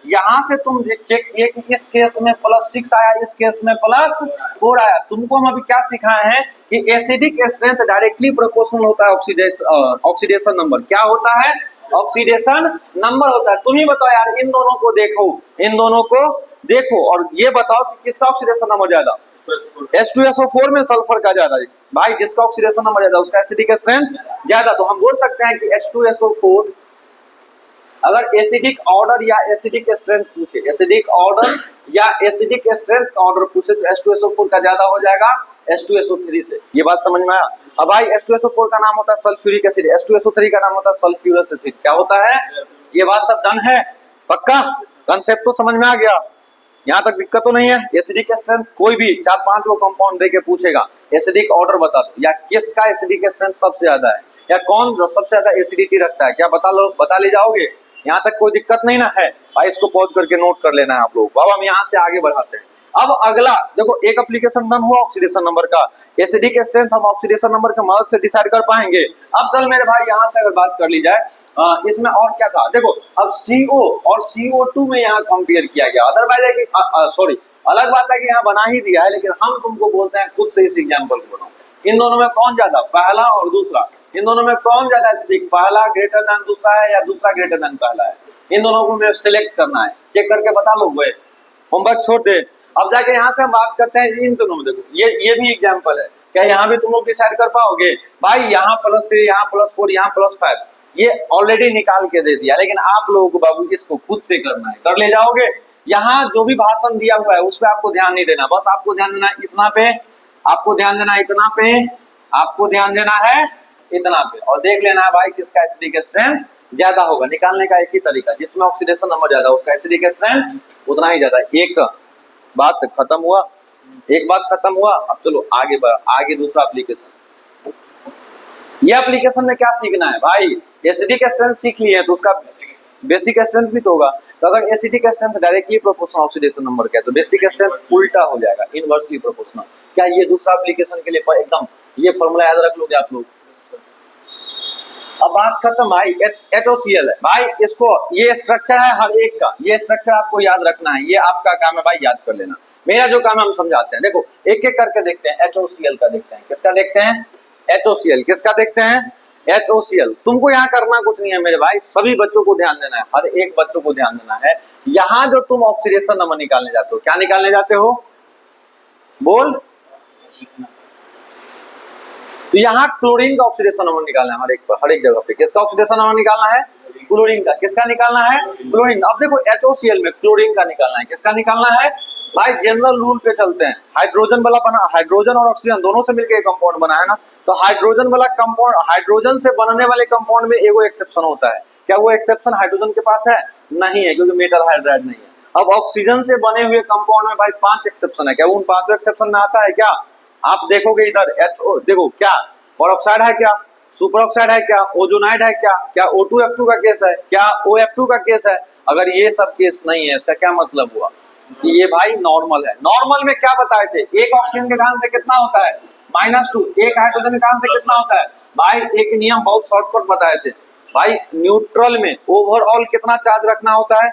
यहाँ से तुम चेक किए कि इस केस में +6 आया, इस केस में +4 आया। तुमको हम अभी क्या सिखाए हैं कि एसिडिक स्ट्रेंथ डायरेक्टली प्रोपोर्शनल होता है ऑक्सीडेशन नंबर, क्या होता है ऑक्सीडेशन नंबर होता है। तुम ही बताओ यार, इन दोनों को देखो, इन दोनों को देखो और ये बताओ कि किसका ऑक्सीडेशन नंबर ज्यादा, H2SO4 में सल्फर का ज्यादा है भाई, जिसका ऑक्सीडेशन नंबर ज्यादा उसका एसिडिक स्ट्रेंथ ज्यादा। तो हम बोल सकते हैं कि H2SO4 अगर एसिडिक ऑर्डर या एसिडिक स्ट्रेंथ पूछे, एसिडिक ऑर्डर या एसिडिक स्ट्रेंथ का ऑर्डर पूछे तो H2SO4 का ज्यादा हो जाएगा H2SO3 से। ये बात समझ में आया। अब भाई H2SO4 का नाम होता है सल्फ्यूरिक एसिड, H2SO3 का नाम होता है सल्फ्यूरस एसिड। क्या होता है, ये बात सब डन है, पक्का कंसेप्ट तो समझ में आ गया, यहाँ तक दिक्कत तो नहीं है। एसिडिक स्ट्रेंथ कोई भी 4-5 को कंपाउंड देके पूछेगा, एसिडिक ऑर्डर बता दो, या किसका एसिडिक स्ट्रेंथ सबसे ज्यादा है, या कौन सबसे ज्यादा एसिडिटी रखता है, क्या बता ले जाओगे, यहाँ तक कोई दिक्कत नहीं ना है भाई। इसको पॉज करके नोट कर लेना है आप लोग। अब हम यहाँ से आगे बढ़ाते हैं। अब अगला देखो, एक एप्लीकेशन डन हुआ ऑक्सीडेशन नंबर का, एसिडिक स्ट्रेंथ हम ऑक्सीडेशन नंबर के मदद से डिसाइड कर पाएंगे। अब चल मेरे भाई यहाँ से अगर बात कर ली जाए, इसमें और क्या था, देखो अब CO और CO2 में यहाँ कंपेयर किया गया। अदरवाइज सॉरी, अलग बात है कि यहाँ बना ही दिया है, लेकिन हम तुमको बोलते हैं खुद से इस एग्जाम्पल को बनाओ। इन दोनों में कौन ज्यादा, पहला और दूसरा, इन दोनों में कौन ज्यादा एसिडिक, पहला ग्रेटर देन दूसरा है या दूसरा ग्रेटर देन पहला है, इन दोनों को हमें सिलेक्ट करना है। चेक करके बता लो, होमवर्क छोड़ दे। अब जाके यहाँ से हम बात करते हैं इन दोनों में। देखो ये भी एग्जाम्पल है, क्या यहाँ भी तुम लोग डिसाइड कर पाओगे भाई, यहाँ +3, यहाँ +4, यहाँ +5, ये ऑलरेडी निकाल के दे दिया, लेकिन आप लोगों को बाबू इसको खुद से करना है, कर ले जाओगे। यहाँ जो भी भाषण दिया हुआ है उस पर आपको ध्यान नहीं देना, बस आपको ध्यान देना है इतना पे, आपको ध्यान देना है इतना पे, आपको ध्यान देना है इतना पे, और देख लेना है भाई किसका एसिडिक स्ट्रेंथ ज्यादा होगा। निकालने का एक ही तरीका, जिसमें ऑक्सीडेशन नंबर ज्यादा उसका एसिडिक स्ट्रेंथ उतना ही ज्यादा। एक बात खत्म हुआ, एक बात खत्म हुआ। अब चलो आगे दूसरा एप्लीकेशन। ये एप्लीकेशन में क्या सीखना है भाई, एसिडिक स्ट्रेंथ सीख लिए तो उसका बेसिक स्ट्रेंथ भी तो होगा। तो अगर acidic strength directly proportional oxidation number का है तो बेसिक स्ट्रेंथ उल्टा हो जाएगा, इनवर्सली प्रोपोर्शनल। क्या ये दूसरा एप्लीकेशन के लिए एकदम ये फॉर्मूला याद रख लोगे आप लोग। अब बात खत्म भाई, HOCl है भाई, इसको ये स्ट्रक्चर है हर एक का, ये स्ट्रक्चर आपको याद रखना है, ये आपका काम है भाई, याद कर लेना। मेरा जो काम है हम समझाते हैं। देखो एक एक करके देखते हैं। HOCl का देखते हैं, किसका देखते हैं HOCl, किसका देखते हैं HOCl। तुमको यहाँ करना कुछ नहीं है मेरे भाई, सभी बच्चों को ध्यान देना है, हर एक बच्चों को ध्यान देना है। यहाँ जो तुम ऑक्सीडेशन नंबर निकालने जाते हो, क्या निकालने जाते हो बोल, तो यहाँ क्लोरीन का ऑक्सीडेशन नंबर निकालना है हर एक जगह पे। किसका ऑक्सीडेशन नंबर निकालना है, क्लोरीन का। किसका निकालना है, क्लोरीन। अब देखो HOCl में क्लोरीन का निकालना है, किसका निकालना है भाई, जनरल रूल पे चलते हैं। हाइड्रोजन वाला बना, हाइड्रोजन और ऑक्सीजन दोनों से मिलकर कंपाउंड बना है ना, तो हाइड्रोजन वाला कंपाउंड, हाइड्रोजन से बनने वाले कंपाउंड में एगो एक्सेप्शन होता है। क्या वो एक्सेप्शन हाइड्रोजन के पास है, नहीं है, क्योंकि मेटल हाइड्राइड नहीं है। अब ऑक्सीजन से बने हुए कंपाउंड में भाई 5 एक्सेप्शन है, क्या उन 5 एक्सेप्शन में आता है क्या, आप देखोगे इधर देखो क्या परऑक्साइड है, क्या सुपर ऑक्साइड है, क्या ओजोनाइड है, क्या O2F2 का केस है, क्या OF2 का केस है। अगर ये सब केस नहीं है, इसका क्या मतलब हुआ कि ये भाई नॉर्मल है। नॉर्मल में क्या बताए थे, एक ऑक्सीजन के धान से कितना होता है -2, एक हाइड्रोजन के धान से कितना होता है भाई, एक नियम बहुत शॉर्टकट बताए थे भाई, न्यूट्रल में ओवरऑल कितना चार्ज रखना होता है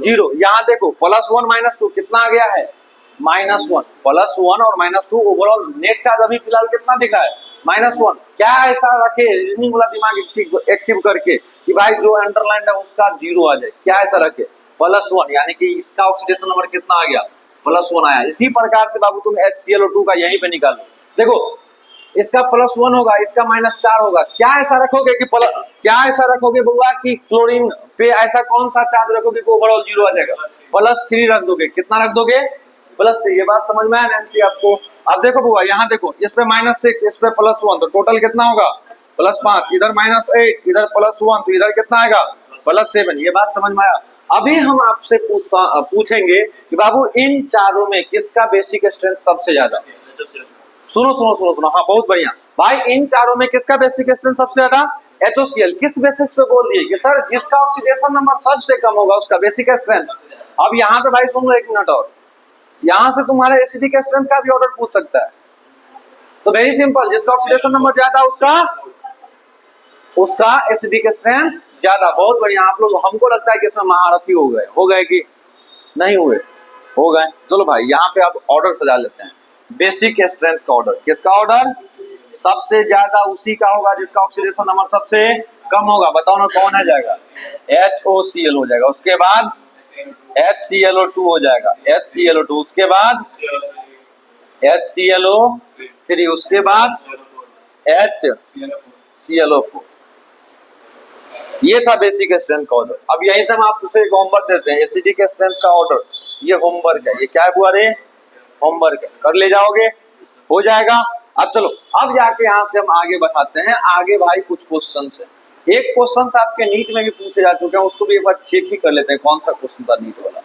0। यहाँ देखो +1 -2 कितना आ गया है -1, +1 और -2 ओवरऑल नेट चार्ज अभी फिलहाल कितना दिख रहा है -1। क्या ऐसा रखे रीजनिंग वाला दिमाग एक्टिव करके कि भाई जो अंडरलाइन है उसका 0 आ जाए, क्या ऐसा रखे +1, यानी कि इसका ऑक्सीडेशन नंबर कितना आ गया +1 आया। इसी प्रकार से बाबू तुम HClO2 का यहीं पे निकालो। देखो इसका +1 होगा, इसका -4 होगा। क्या ऐसा रखोगे कि क्या ऐसा रखोगे बुआ कि क्लोरीन पे ऐसा कौन सा चार्ज रखोगे कि ओवरऑल 0 आ जाएगा? +3 रख दोगे। कितना रख दोगे? +3। ये बात समझ में आया नैंसी आपको? अब देखो बुआ, यहाँ देखो, इस पे -6, इस पे +1, तो टोटल कितना होगा? +5। इधर -8, इधर +1, तो इधर कितना आएगा? +7। ये बात समझ में आया? अभी हम आपसे पूछेंगे कि बाबू इन चारों में किसका बेसिक स्ट्रेंथ सबसे ज्यादा? सुनो सुनो सुनो सुनो, हाँ बहुत बढ़िया भाई, इन चारों में किसका बेसिक स्ट्रेंथ सबसे ज्यादा? HOCl। किस बेसिस पे बोल दिए कि सर जिसका ऑक्सीडेशन नंबर सबसे कम होगा उसका बेसिक स्ट्रेंथ। अब यहाँ पे भाई सुन लो 1 मिनट और, यहाँ से तुम्हारा एसिडिक स्ट्रेंथ का भी ऑर्डर पूछ सकता है। तो वेरी सिंपल, जिसका ऑक्सीडेशन नंबर ज्यादा उसका एसिडिक स्ट्रेंथ ज्यादा। बहुत बढ़िया, आप लोग, हमको लगता है कि इसमें महारथी हो गए कि नहीं हुए? हो गए। चलो भाई यहाँ पे आप ऑर्डर सजा लेते हैं। बेसिक स्ट्रेंथ का ऑर्डर, किसका ऑर्डर? सबसे ज्यादा उसी का होगा जिसका ऑक्सीडेशन नंबर सबसे कम होगा। बताओ ना कौन आ जाएगा? HOCl हो जाएगा। उसके बाद HClO2 हो जाएगा, HClO2। उसके बाद HClO3। उसके बाद HClO4। ये था बेसिक स्ट्रेंथ का ऑर्डर। अब यहीं से हम आपसे एक होमवर्क देते हैं, एसिडिक स्ट्रेंथ का ऑर्डर। ये होमवर्क है, ये क्या है बुआ रे? होमवर्क है, कर ले जाओगे, हो जाएगा। अब चलो, अब जाके यहाँ से हम आगे बढ़ाते हैं। आगे भाई कुछ क्वेश्चन है। एक क्वेश्चन आपके नीट में भी पूछे जा चुके हैं, उसको भी एक बार चेक ही कर लेते हैं कौन सा क्वेश्चन था नीट वाला।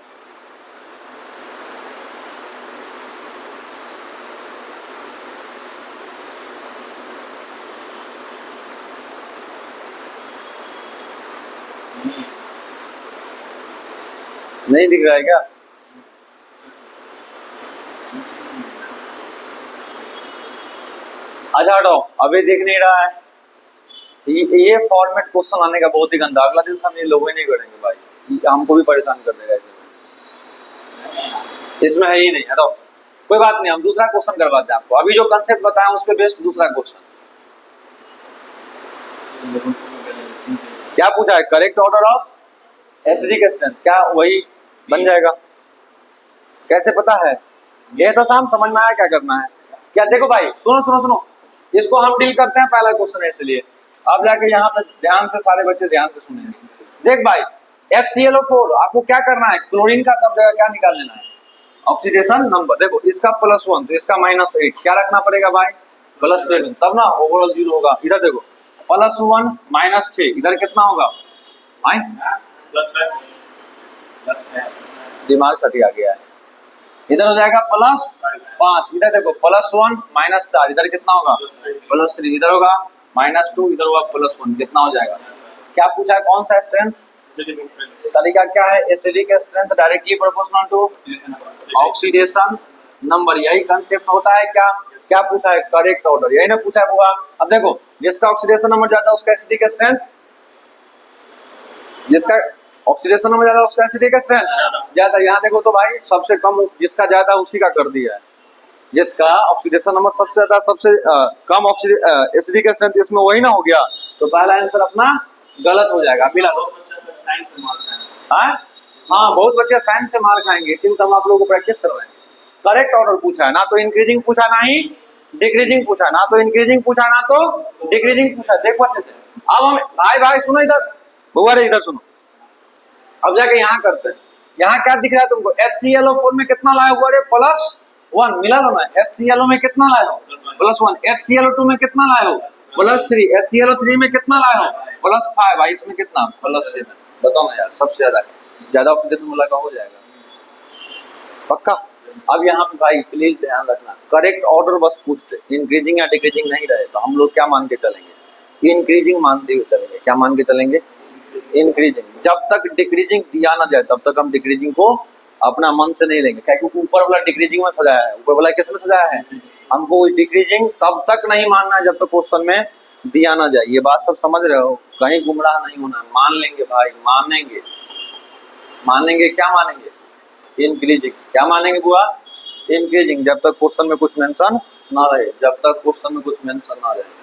नहीं दिख रहा है क्या? अच्छा हटो, अभी दिख नहीं रहा है। ये फॉर्मेट क्वेश्चन आने का बहुत ही गंदा। अगला दिन हम ये लोग ही नहीं करेंगे भाई, ये हमको भी परेशान कर देगा। इसमें है ही नहीं। हटो, कोई बात नहीं, हम दूसरा क्वेश्चन करवाते हैं आपको। अभी जो कंसेप्ट बताया उस पर बेस्ड दूसरा क्वेश्चन। क्या पूछा है? Correct order of acidic strength. क्या वही बन जाएगा? कैसे पता है? ये तो शाम समझ में आया क्या करना है। क्या देखो भाई, सुनो सुनो सुनो, इसको हम डील करते हैं पहला क्वेश्चन है, इसलिए अब जाके यहाँ पे ध्यान से सारे बच्चे ध्यान से सुनेंगे। देख भाई, HClO4 आपको क्या करना है? क्लोरीन का सब जगह क्या निकाल लेना है? Oxidation number. देखो इसका +1 तो इसका -8, क्या रखना पड़ेगा भाई? +7, तब ना ओवरऑल 0 होगा। इधर देखो, +1 -6, इधर कितना होगा भाई? दिमाग सटिया गया है। इधर हो जाएगा +5, इधर देखो +1 -4, इधर कितना होगा? +3, इधर होगा -2, इधर होगा +1, कितना हो जाएगा? क्या पूछा है? कौन सा स्ट्रेंथ? तरीका क्या है? Acidic strength directly proportional to oxidation number. यही कंसेप्ट होता है। क्या क्या पूछा है? करेक्ट ऑर्डर, यही ना पूछा है बुआ। अब देखो, जिसका ऑक्सीडेशन नंबर ज्यादा उसका एसिडिक स्ट्रेंथ, जिसका ऑक्सीडेशन नंबर ज्यादा उसका एसिडिक स्ट्रेंथ ज्यादा। यहाँ देखो तो भाई सबसे कम जिसका ज्यादा उसी का कर दिया है। जिसका ऑक्सीडेशन नंबर सबसे ज्यादा सबसे कम एसिडिक स्ट्रेंथ, इसमें वही ना हो गया। तो पहला आंसर अपना गलत हो जाएगा। मिला दो। हाँ, बहुत बच्चे साइंस से मार खाएंगे, इसीलिए तो हम आप लोगों को प्रैक्टिस कर रहे हैं। करेक्ट ऑर्डर पूछा है, ना तो इंक्रीजिंग पूछा ना ही डिक्रीजिंग पूछा, ना तो इंक्रीजिंग पूछा ना तो डिक्रीजिंग पूछा। देखो अच्छे से। अब हम भाई सुनो, इधर बुआ रे, इधर सुनो। अब जाके यहाँ करते हैं। यहाँ क्या दिख रहा है तुमको? HClO4 में कितना लाया हुआ रे? +1। मिला था ना? HClO में कितना लाया हो? +1। HClO2 में कितना लाया हो? +3। HClO3 में कितना लाया हो? +5। भाई इसमें कितना? +7। बताओ ना यार, सबसे ज्यादा ऑक्सीडेशन वाला का हो जाएगा पक्का। अब यहाँ पे भाई प्लीज ध्यान रखना, करेक्ट ऑर्डर बस पूछते, इंक्रीजिंग या डिक्रीजिंग नहीं रहे तो हम लोग क्या मान के चलेंगे? इंक्रीजिंग मानते हुए चलेंगे। क्या मान के चलेंगे? इंक्रीजिंग। जब तक डिक्रीजिंग दिया ना जाए तब तक हम डिक्रीजिंग को अपना मन से नहीं लेंगे। क्या? क्योंकि ऊपर वाला डिक्रीजिंग में सजाया है। ऊपर वाला किस में सजाया है? हमको डिक्रीजिंग तब तक नहीं मानना है जब तक क्वेश्चन में दिया ना जाए। ये बात सब समझ रहे हो? कहीं गुमराह नहीं होना। मान लेंगे भाई, मानेंगे। मानेंगे क्या मानेंगे? इंक्रीजिंग। क्या मानेंगे बुआ? इंक्रीजिंग, जब तक क्वेश्चन में कुछ मेंशन ना रहे, जब तक क्वेश्चन में कुछ मेंशन ना रहे।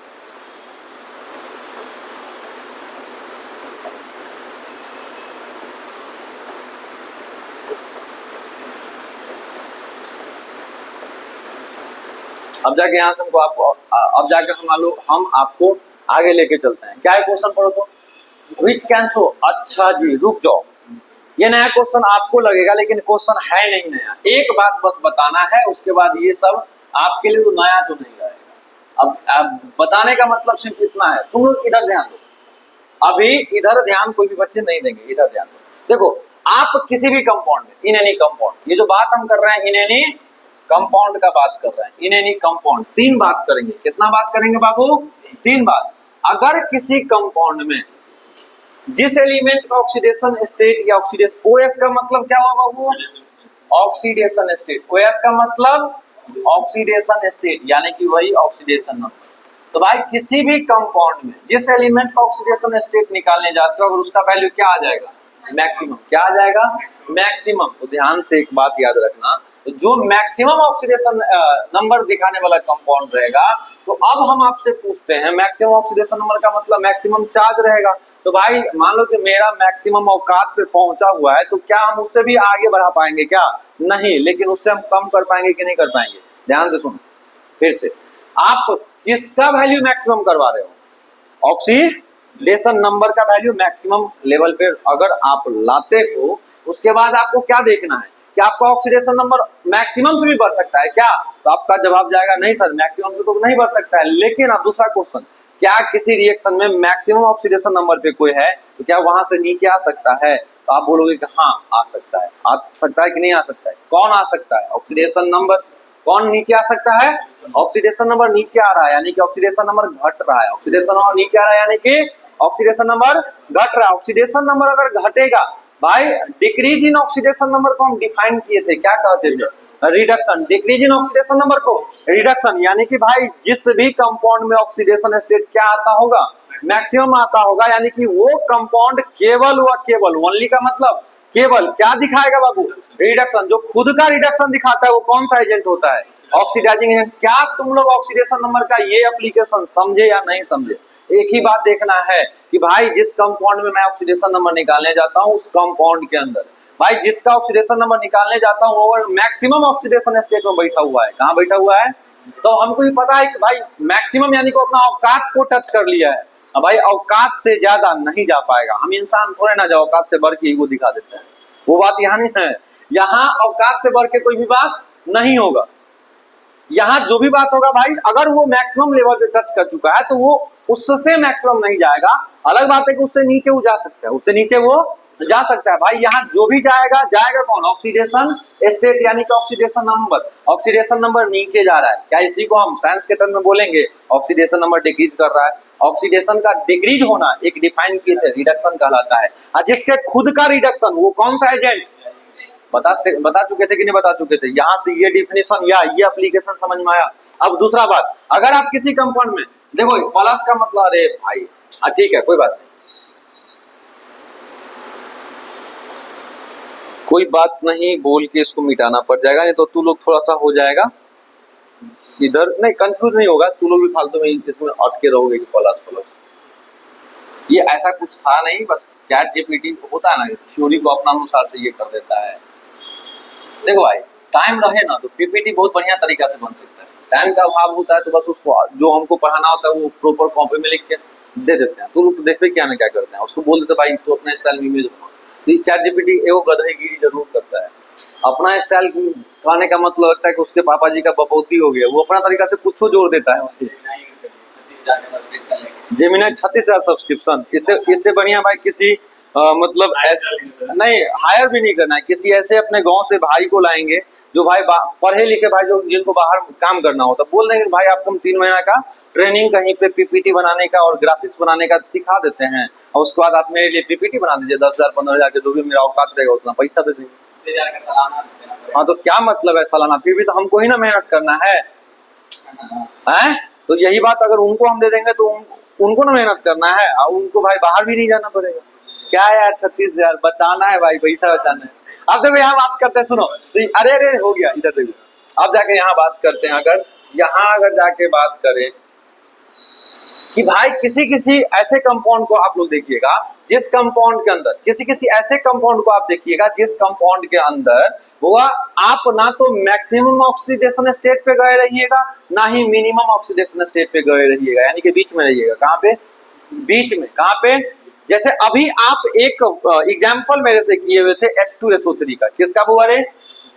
अब जाके यहाँ से हमको आपको अब जाके हम आपको आगे लेके चलते हैं। क्या है क्वेश्चन पढ़ो तो, विच कैन शो। अच्छा जी रुक जाओ, ये नया क्वेश्चन आपको लगेगा लेकिन क्वेश्चन है नहीं नया, एक बात बस बताना है, उसके बाद ये सब आपके लिए तो नया तो नहीं रहेगा। अब बताने का मतलब सिर्फ इतना है, तुम लोग इधर ध्यान दो, अभी इधर ध्यान कोई भी बच्चे नहीं देंगे, इधर ध्यान दो। देखो आप किसी भी कंपाउंड में, इन एनी कंपाउंड, ये जो बात हम कर रहे हैं इन एनी कंपाउंड का बात कर रहे हैं, इन एनी कंपाउंड, तीन बात करेंगे। कितना बात करेंगे बाबू? तीन बात। अगर किसी कंपाउंड में जिस एलिमेंट का ऑक्सीडेशन स्टेट या ऑक्सीडेशन, ओएस का मतलब क्या हुआ बाबू? Oxidation state. ओएस का मतलब ऑक्सीडेशन स्टेट, यानी कि वही ऑक्सीडेशन नंबर। तो भाई किसी भी कंपाउंड में जिस एलिमेंट का ऑक्सीडेशन स्टेट निकालने जाते हो अगर उसका वैल्यू क्या आ जाएगा? मैक्सिमम। क्या आ जाएगा? मैक्सिमम। तो ध्यान से एक बात याद रखना, तो जो मैक्सिमम ऑक्सीडेशन नंबर दिखाने वाला कंपाउंड रहेगा, तो अब हम आपसे पूछते हैं मैक्सिमम ऑक्सीडेशन नंबर का मतलब मैक्सिमम चार्ज रहेगा। तो भाई मान लो कि मेरा मैक्सिमम औकात पे पहुंचा हुआ है, तो क्या हम उससे भी आगे बढ़ा पाएंगे? क्या नहीं, लेकिन उससे हम कम कर पाएंगे कि नहीं कर पाएंगे? ध्यान से सुनो फिर से, आप किसका वैल्यू मैक्सिमम करवा रहे हो? ऑक्सीडेशन नंबर का वैल्यू मैक्सिमम लेवल पे अगर आप लाते हो, उसके बाद आपको क्या देखना है कि आपका ऑक्सीडेशन नंबर मैक्सिमम से भी बढ़ सकता है क्या? तो आपका जवाब जाएगा नहीं सर, मैक्सिमम से तो नहीं बढ़ सकता है। लेकिन अब दूसरा क्वेश्चन, क्या किसी रिएक्शन में मैक्सिमम ऑक्सीडेशन नंबर पे कोई है तो क्या वहां से नीचे आ सकता है? तो आप बोलोगे कि हाँ आ सकता है। आ सकता है कि नहीं आ सकता है? कौन आ सकता है? Oxidation number. कौन नीचे आ सकता है? ऑक्सीडेशन नंबर नीचे आ रहा है, यानी कि ऑक्सीडेशन नंबर घट रहा है। ऑक्सीडेशन नंबर नीचे आ रहा है यानी कि ऑक्सीडेशन नंबर घट रहा है। ऑक्सीडेशन नंबर अगर घटेगा, भाई डिक्रीज इन ऑक्सीडेशन नंबर को हम डिफाइन किए थे, क्या कहते थे? Reduction. Decrease in oxidation number को रिडक्शन, यानी कि भाई जिस भी कंपाउंड में ऑक्सीडेशन स्टेट क्या आता होगा? मैक्सिमम आता होगा, यानी कि वो कंपाउंड केवल व केवल, ओनली का मतलब केवल क्या दिखाएगा बाबू? रिडक्शन। जो खुद का रिडक्शन दिखाता है वो कौन सा एजेंट होता है? Oxidising agent. क्या तुम लोग ऑक्सीडेशन नंबर का ये एप्लीकेशन समझे या नहीं समझे? एक ही बात देखना है कि भाई जिस कंपाउंड में मैं ऑक्सीडेशन नंबर निकालने जाता हूँ, उस कंपाउंड के अंदर भाई जिसका ऑक्सीडेशन नंबर निकालने जाता हूँ वो मैक्सिमम ऑक्सीडेशन स्टेट में बैठा हुआ है। कहाँ बैठा हुआ है? तो हमको ये पता है कि भाई मैक्सिमम यानी कि अपना औकात को टच कर लिया है। अब भाई औकात से ज्यादा नहीं जा पाएगा। हम इंसान थोड़े ना जो औकात से बढ़ के ईगो दिखा देते हैं, वो बात यहाँ नहीं है। यहाँ औकात से बढ़ के कोई भी बात नहीं होगा। यहाँ जो भी बात होगा भाई, अगर वो मैक्सिमम लेवल पे टच कर चुका है तो वो उससे मैक्सिमम नहीं जाएगा। अलग बात है कि उससे नीचे वो जा सकता है, उससे नीचे वो जा सकता है। भाई यहाँ जो भी जाएगा, जाएगा कौन? ऑक्सीडेशन स्टेट, यानी कि ऑक्सीडेशन नंबर। ऑक्सीडेशन नंबर नीचे जा रहा है, क्या इसी को हम साइंस के टर्म में बोलेंगे? ऑक्सीडेशन नंबर डिक्रीज कर रहा है। ऑक्सीडेशन का डिक्रीज होना एक डिफाइन किए थे, रिडक्शन कहलाता है। और जिसके खुद का रिडक्शन, वो कौन सा एजेंट? बता चुके थे कि नहीं बता चुके थे? यहाँ से ये डिफिनेशन या ये एप्लीकेशन समझ में आया। अब दूसरा बात, अगर आप किसी कंपाउंड में देखो प्लस का मतलब, अरे भाई ठीक है कोई बात नहीं, कोई बात नहीं बोल के इसको मिटाना पड़ जाएगा, नहीं तो तू लोग थोड़ा सा हो जाएगा इधर, नहीं कंफ्यूज नहीं होगा, तू लोग भी फालतू में इसमें अटके रहोगे कि प्लस प्लस। ये ऐसा कुछ था नहीं, बस चैट जीपीटी होता है ना, थ्योरी को अपना अनुसार से ये कर देता है। देखो भाई टाइम रहे ना तो पीपीटी बहुत बढ़िया तरीका से बन सकता है। टाइम का अभाव होता है तो बस उसको जो हमको पढ़ाना होता है वो प्रॉपर कॉपी में लिख के दे देते हैं, तो लोग देखते क्या ना क्या करते हैं, उसको बोल देते भाई तो अपने स्टाइल में इमेज बनाओ। तो चैट जीपीटी एगो गधेगिरी जरूर करता है। अपना स्टाइल कहने का मतलब लगता है कि उसके पापा जी का बपौती हो गया, वो अपना तरीका से कुछ जोड़ देता है। जेमिनी 36,000 सब्सक्रिप्शन, इससे बढ़िया भाई किसी मतलब नहीं हायर भी नहीं करना है, किसी ऐसे अपने गांव से भाई को लाएंगे जो भाई पढ़े लिखे भाई जो जिनको बाहर काम करना होता, बोल देंगे भाई आपको हम 3 महीना का ट्रेनिंग कहीं पे पीपीटी बनाने का और ग्राफिक्स बनाने का सिखा देते हैं, और उसके बाद आप मेरे लिए पीपीटी बना दीजिए 10,000 15,000 के, जो भी मेरा औकात रहेगा उतना पैसा दे देंगे। हाँ तो क्या मतलब है सालाना? फिर भी तो हमको ही ना मेहनत करना है, हैं? तो यही बात अगर उनको हम दे देंगे तो उनको ना मेहनत करना है, और उनको भाई बाहर भी नहीं जाना पड़ेगा। क्या यार 36,000 बचाना है भाई, पैसा बचाना है। अब देखो यहाँ बात करते हैं, सुनो तो अरे अरे हो गया, इधर देखो अब जाके यहाँ बात करते हैं। अगर जाके बात करें कि भाई किसी ऐसे कंपाउंड को आप लोग देखिएगा जिस कंपाउंड के अंदर किसी ऐसे कंपाउंड को आप देखिएगा जिस कंपाउंड के अंदर होगा आप ना तो मैक्सिमम ऑक्सीडेशन स्टेट पे गए रहिएगा, ना ही मिनिमम ऑक्सीडेशन स्टेट पे गए रहिएगा, यानी कि बीच में रहिएगा। कहाँ पे? बीच में। कहाँ पे? जैसे अभी आप एक एग्जाम्पल मेरे से किए हुए थे H2SO3 का, किसका हुआ रे?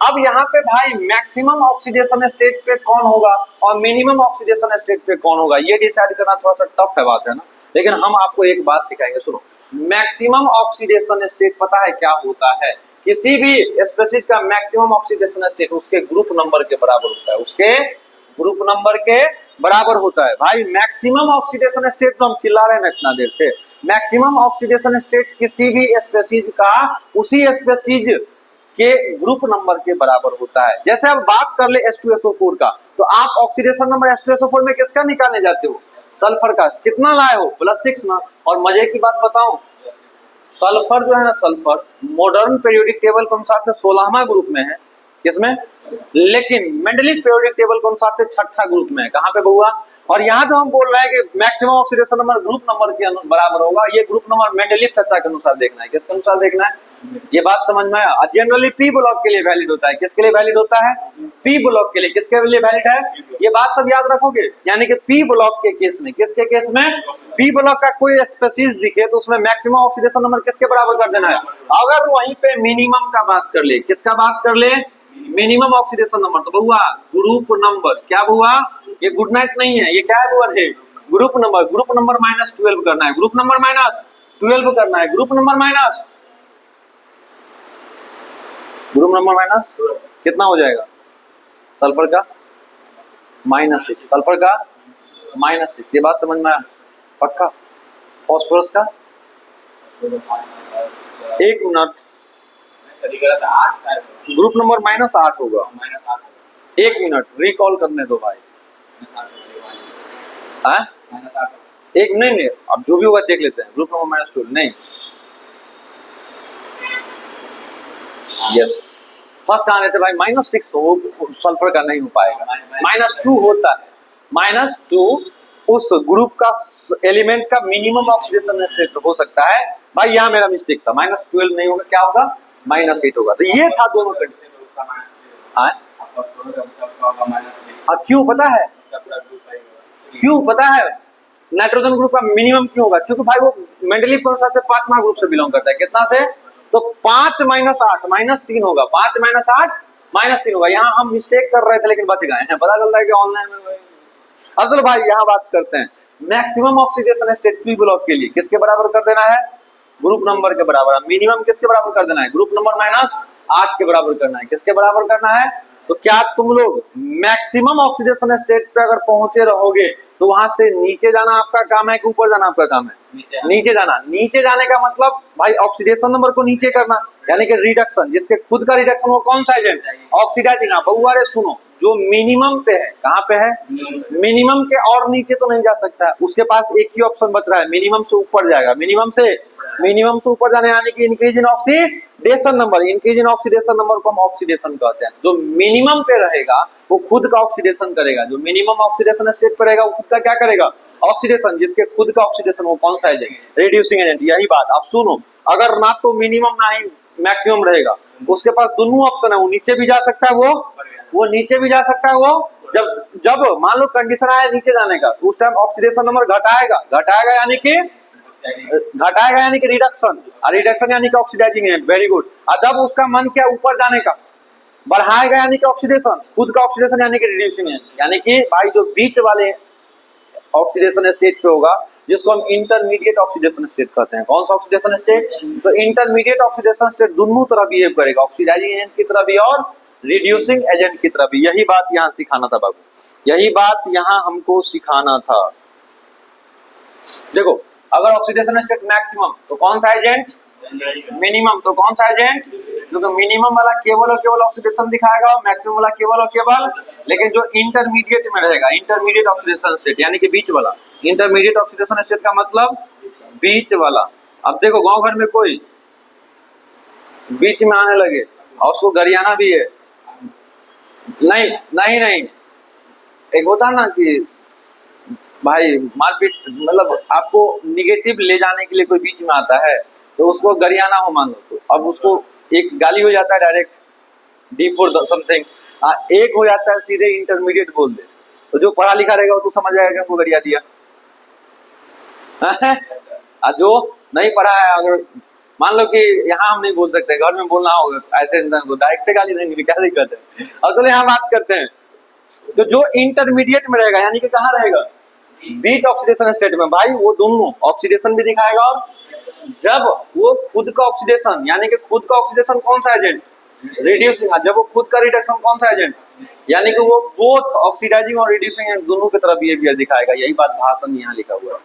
अब यहाँ पे भाई मैक्सिमम ऑक्सीडेशन स्टेट पे कौन होगा और मिनिमम ऑक्सीडेशन स्टेट पे कौन होगा, ये डिसाइड करना थोड़ा सा टफ है बात है ना। लेकिन हम आपको एक बात सिखाएंगे, सुनो। मैक्सिमम ऑक्सीडेशन स्टेट पता है क्या होता है? किसी भी स्पीशीज का मैक्सिमम ऑक्सीडेशन स्टेट उसके ग्रुप नंबर के बराबर होता है, उसके ग्रुप नंबर के बराबर होता है। भाई मैक्सिमम ऑक्सीडेशन स्टेट तो हम चिल्ला रहे हैं इतना देर से, मैक्सिमम ऑक्सीडेशन स्टेट किसी भी स्पीशीज का उसी स्पीशीज के ग्रुप नंबर के बराबर होता है। जैसे अब बात कर ले H2SO4 का, तो आप ऑक्सीडेशन नंबर H2SO4 में किसका निकालने जाते हो? सल्फर का। कितना लाए हो? +6 ना। और मजे की बात बताऊं, सल्फर जो है ना, सल्फर मॉडर्न पीरियोडिक टेबल के अनुसार से 16वां ग्रुप में है। किसमें? लेकिन मेंडलिक पीरियोडिक टेबल के अनुसार से 6ठा ग्रुप में है। कहाँ पे हुआ? और यहाँ जो हम बोल रहे हैं कि maximum oxidation number group number के बराबर होगा, ये ग्रुप नंबर मेंडलीव चर्चा के अनुसार देखना है। किसके अनुसार देखना है? ये बात समझ में आया? जनरली पी ब्लॉक के लिए वैलिड होता है। किसके लिए वैलिड होता है? पी ब्लॉक के लिए। किसके लिए वैलिड है? ये बात सब याद रखोगे। यानी कि पी ब्लॉक के केस में, किसके केस में? पी ब्लॉक का कोई स्पीशीज दिखे तो उसमें मैक्सिमम ऑक्सीडेशन नंबर किसके बराबर कर देना है। अगर वहीं पे मिनिमम का बात कर ले, किसका बात कर ले? मिनिमम ऑक्सीडेशन नंबर, तो हुआ ग्रुप नंबर। क्या हुआ? ये गुड नाइट नहीं है, ये क्या है? वो है ग्रुप नंबर। ग्रुप नंबर -12 करना है, ग्रुप नंबर -12 करना है, group number minus, group number minus कितना हो जाएगा? सल्फर का -6, सल्फर का -6। ये बात समझ में आया? पक्का। फास्फोरस का 1 मिनट, ग्रुप नंबर -8 होगा। 1 मिनट रिकॉल करने दो भाई। हाँ? एक नहीं, अब जो भी होगा देख लेते हैं। ग्रुप नंबर -12 नहीं, यस फर्स्ट कहाँ रहते भाई? -6 हो, सल्फर का नहीं हो पाएगा। -2 होता है, -2 उस ग्रुप का एलिमेंट का मिनिमम ऑक्सीडेशन स्टेट हो सकता है। भाई यहाँ मेरा मिस्टेक था, -12 नहीं होगा, क्या होगा? -8 होगा। तो ये था दोनों कंडीशन। हाँ, क्यों पता है? क्यों पता है? नाइट्रोजन ग्रुप का मिनिमम क्यों होगा? क्योंकि भाई वो मेंडलीव के अनुसार से 5वां ग्रुप से बिलोंग करता है। कितना से? तो 5 - 8 -3 होगा। 5 - 8 -3 होगा। यहाँ हम मिस्टेक कर रहे थे लेकिन बच गए हैं। पता चलता है कि ऑनलाइन में। अब चलो भाई यहाँ बात करते हैं maximum oxidation state P block के लिए किसके बराबर कर देना है? ग्रुप नंबर के बराबर। मिनिमम किसके बराबर कर देना है? ग्रुप नंबर -8 के बराबर करना है। किसके बराबर करना है? तो क्या तुम लोग मैक्सिमम ऑक्सीडेशन स्टेट पे अगर पहुंचे रहोगे तो वहां से नीचे जाना आपका काम है कि ऊपर जाना आपका काम है? नीचे जाना। नीचे जाने का मतलब भाई ऑक्सीडेशन नंबर को नीचे करना, यानी कि रिडक्शन। जिसके खुद का रिडक्शन वो कौन सा एजेंट? ऑक्सीडाइजिंग। बहुआ रे सुनो, जो मिनिमम पे है, कहाँ पे है? मिनिमम के और नीचे तो नहीं जा सकता। उसके पास एक ही ऑप्शन बच रहा है, मिनिमम से ऊपर जाएगा। मिनिमम से ऊपर जाने, यानी कि increase in oxidation number. Increase in oxidation number को हम ऑक्सीडेशन कहते हैं। जो मिनिमम पे रहेगा वो खुद का ऑक्सीडेशन करेगा। जो मिनिमम ऑक्सीडेशन स्टेट पे रहेगा वो खुद का क्या करेगा? ऑक्सीडेशन। जिसके खुद का ऑक्सीडेशन वो कौन सा एजेंट? Reducing agent. यही बात। अब सुनो, अगर ना तो मिनिमम ना ही मैक्सिमम रहेगा, उसके पास दोनों ऑप्शन है। वो नीचे भी जा सकता है, वो नीचे भी जा सकता है। वो जब मान लो कंडीशन आया नीचे जाने का, उस टाइम ऑक्सीडेशन नंबर घटाएगा यानी कि रिडक्शन। रिडक्शन यानी कि ऑक्सीडाइजिंग एजेंट। Very good. और जब उसका मन क्या ऊपर जाने का, बढ़ाएगा यानी कि ऑक्सीडेशन। खुद का ऑक्सीडेशन यानी कि रिड्यूसिंग एजेंट। यानी कि भाई जो बीच वाले ऑक्सीडेशन स्टेट पे होगा, जिसको हम इंटरमीडिएट ऑक्सीडेशन स्टेट कहते हैं। कौन सा ऑक्सीडेशन स्टेट? तो इंटरमीडिएट ऑक्सीडेशन स्टेट दोनों तरह बिहेव करेगा, ऑक्सीडाइजिंग एजेंट की तरह भी और रिड्यूसिंग एजेंट की तरह भी। यही बात यहाँ सिखाना था बाबू, यही बात यहाँ हमको सिखाना था। देखो, अगर ऑक्सीडेशन स्टेट मैक्सिमम तो कौन सा एजेंट? मिनिमम तो कौन सा एजेंट? क्योंकि मिनिमम वाला केवल और केवल ऑक्सीडेशन दिखाएगा, मैक्सिमम वाला केवल और केवल। लेकिन जो इंटरमीडिएट में रहेगा, इंटरमीडिएट ऑक्सीडेशन स्टेट यानी कि बीच वाला। इंटरमीडिएट ऑक्सीडेशन स्टेट का मतलब बीच वाला। अब देखो, गांव घर में कोई बीच में आने लगे और उसको गरियाना भी है, नहीं, एक होता ना कि भाई मारपीट, मतलब आपको निगेटिव ले जाने के लिए कोई बीच में आता है तो उसको गरियाना हो मान लो, तो अब उसको एक गाली हो जाता है डायरेक्ट। D4 समथिंग, एक हो जाता है सीधे इंटरमीडिएट बोल दे, तो जो पढ़ा लिखा रहेगा वो तो समझ जाएगा कि हमको गरिया दिया। जो नहीं पढ़ा है, अगर मान लो कि यहाँ हम नहीं बोल सकते, घर में बोलना होगा, ऐसे इंसान को डायरेक्ट गाली देंगे, क्या दिक्कत है। और चलो यहाँ बात करते हैं, तो जो इंटरमीडिएट में रहेगा यानी कि कहाँ रहेगा, बीच ऑक्सीडेशन स्टेट में, भाई वो दोनों ऑक्सीडेशन भी दिखाएगा, और जब वो खुद का ऑक्सीडेशन यानी कि खुद का ऑक्सीडेशन कौन सा एजेंट, रिड्यूसिंग, जब वो खुद का रिडक्शन कौन सा एजेंट, यानी कि वो बोथ ऑक्सीडाइजिंग और रिड्यूसिंग एजेंट दोनों की तरह बिहेवियर दिखाएगा। यही बात भाषण में यहाँ लिखा हुआ है।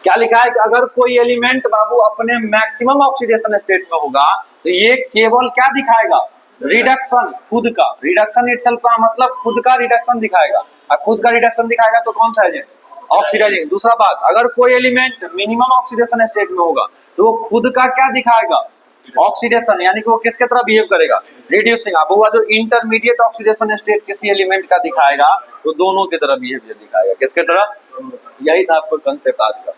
क्या लिखा है कि अगर कोई एलिमेंट बाबू अपने मैक्सिमम ऑक्सीडेशन स्टेट में होगा तो ये केवल क्या दिखाएगा, रिडक्शन, खुद का रिडक्शन इटसेल्फ का मतलब खुद का रिडक्शन दिखाएगा, और खुद का रिडक्शन दिखाएगा तो कौन सा एजेंट, ऑक्सीडाइजिंग। दूसरा बात, अगर कोई एलिमेंट मिनिमम ऑक्सीडेशन स्टेट में होगा तो वो खुद का क्या दिखाएगा, ऑक्सीडेशन, यानी कि वो किसके तरह बिहेव करेगा, रिड्यूसिंग। अब हुआ जो इंटरमीडिएट ऑक्सीडेशन स्टेट किसी एलिमेंट का दिखाएगा तो दोनों की तरह बिहेवियर दिखाएगा, किसके तरह। यही था आपको कंसेप्ट आज का,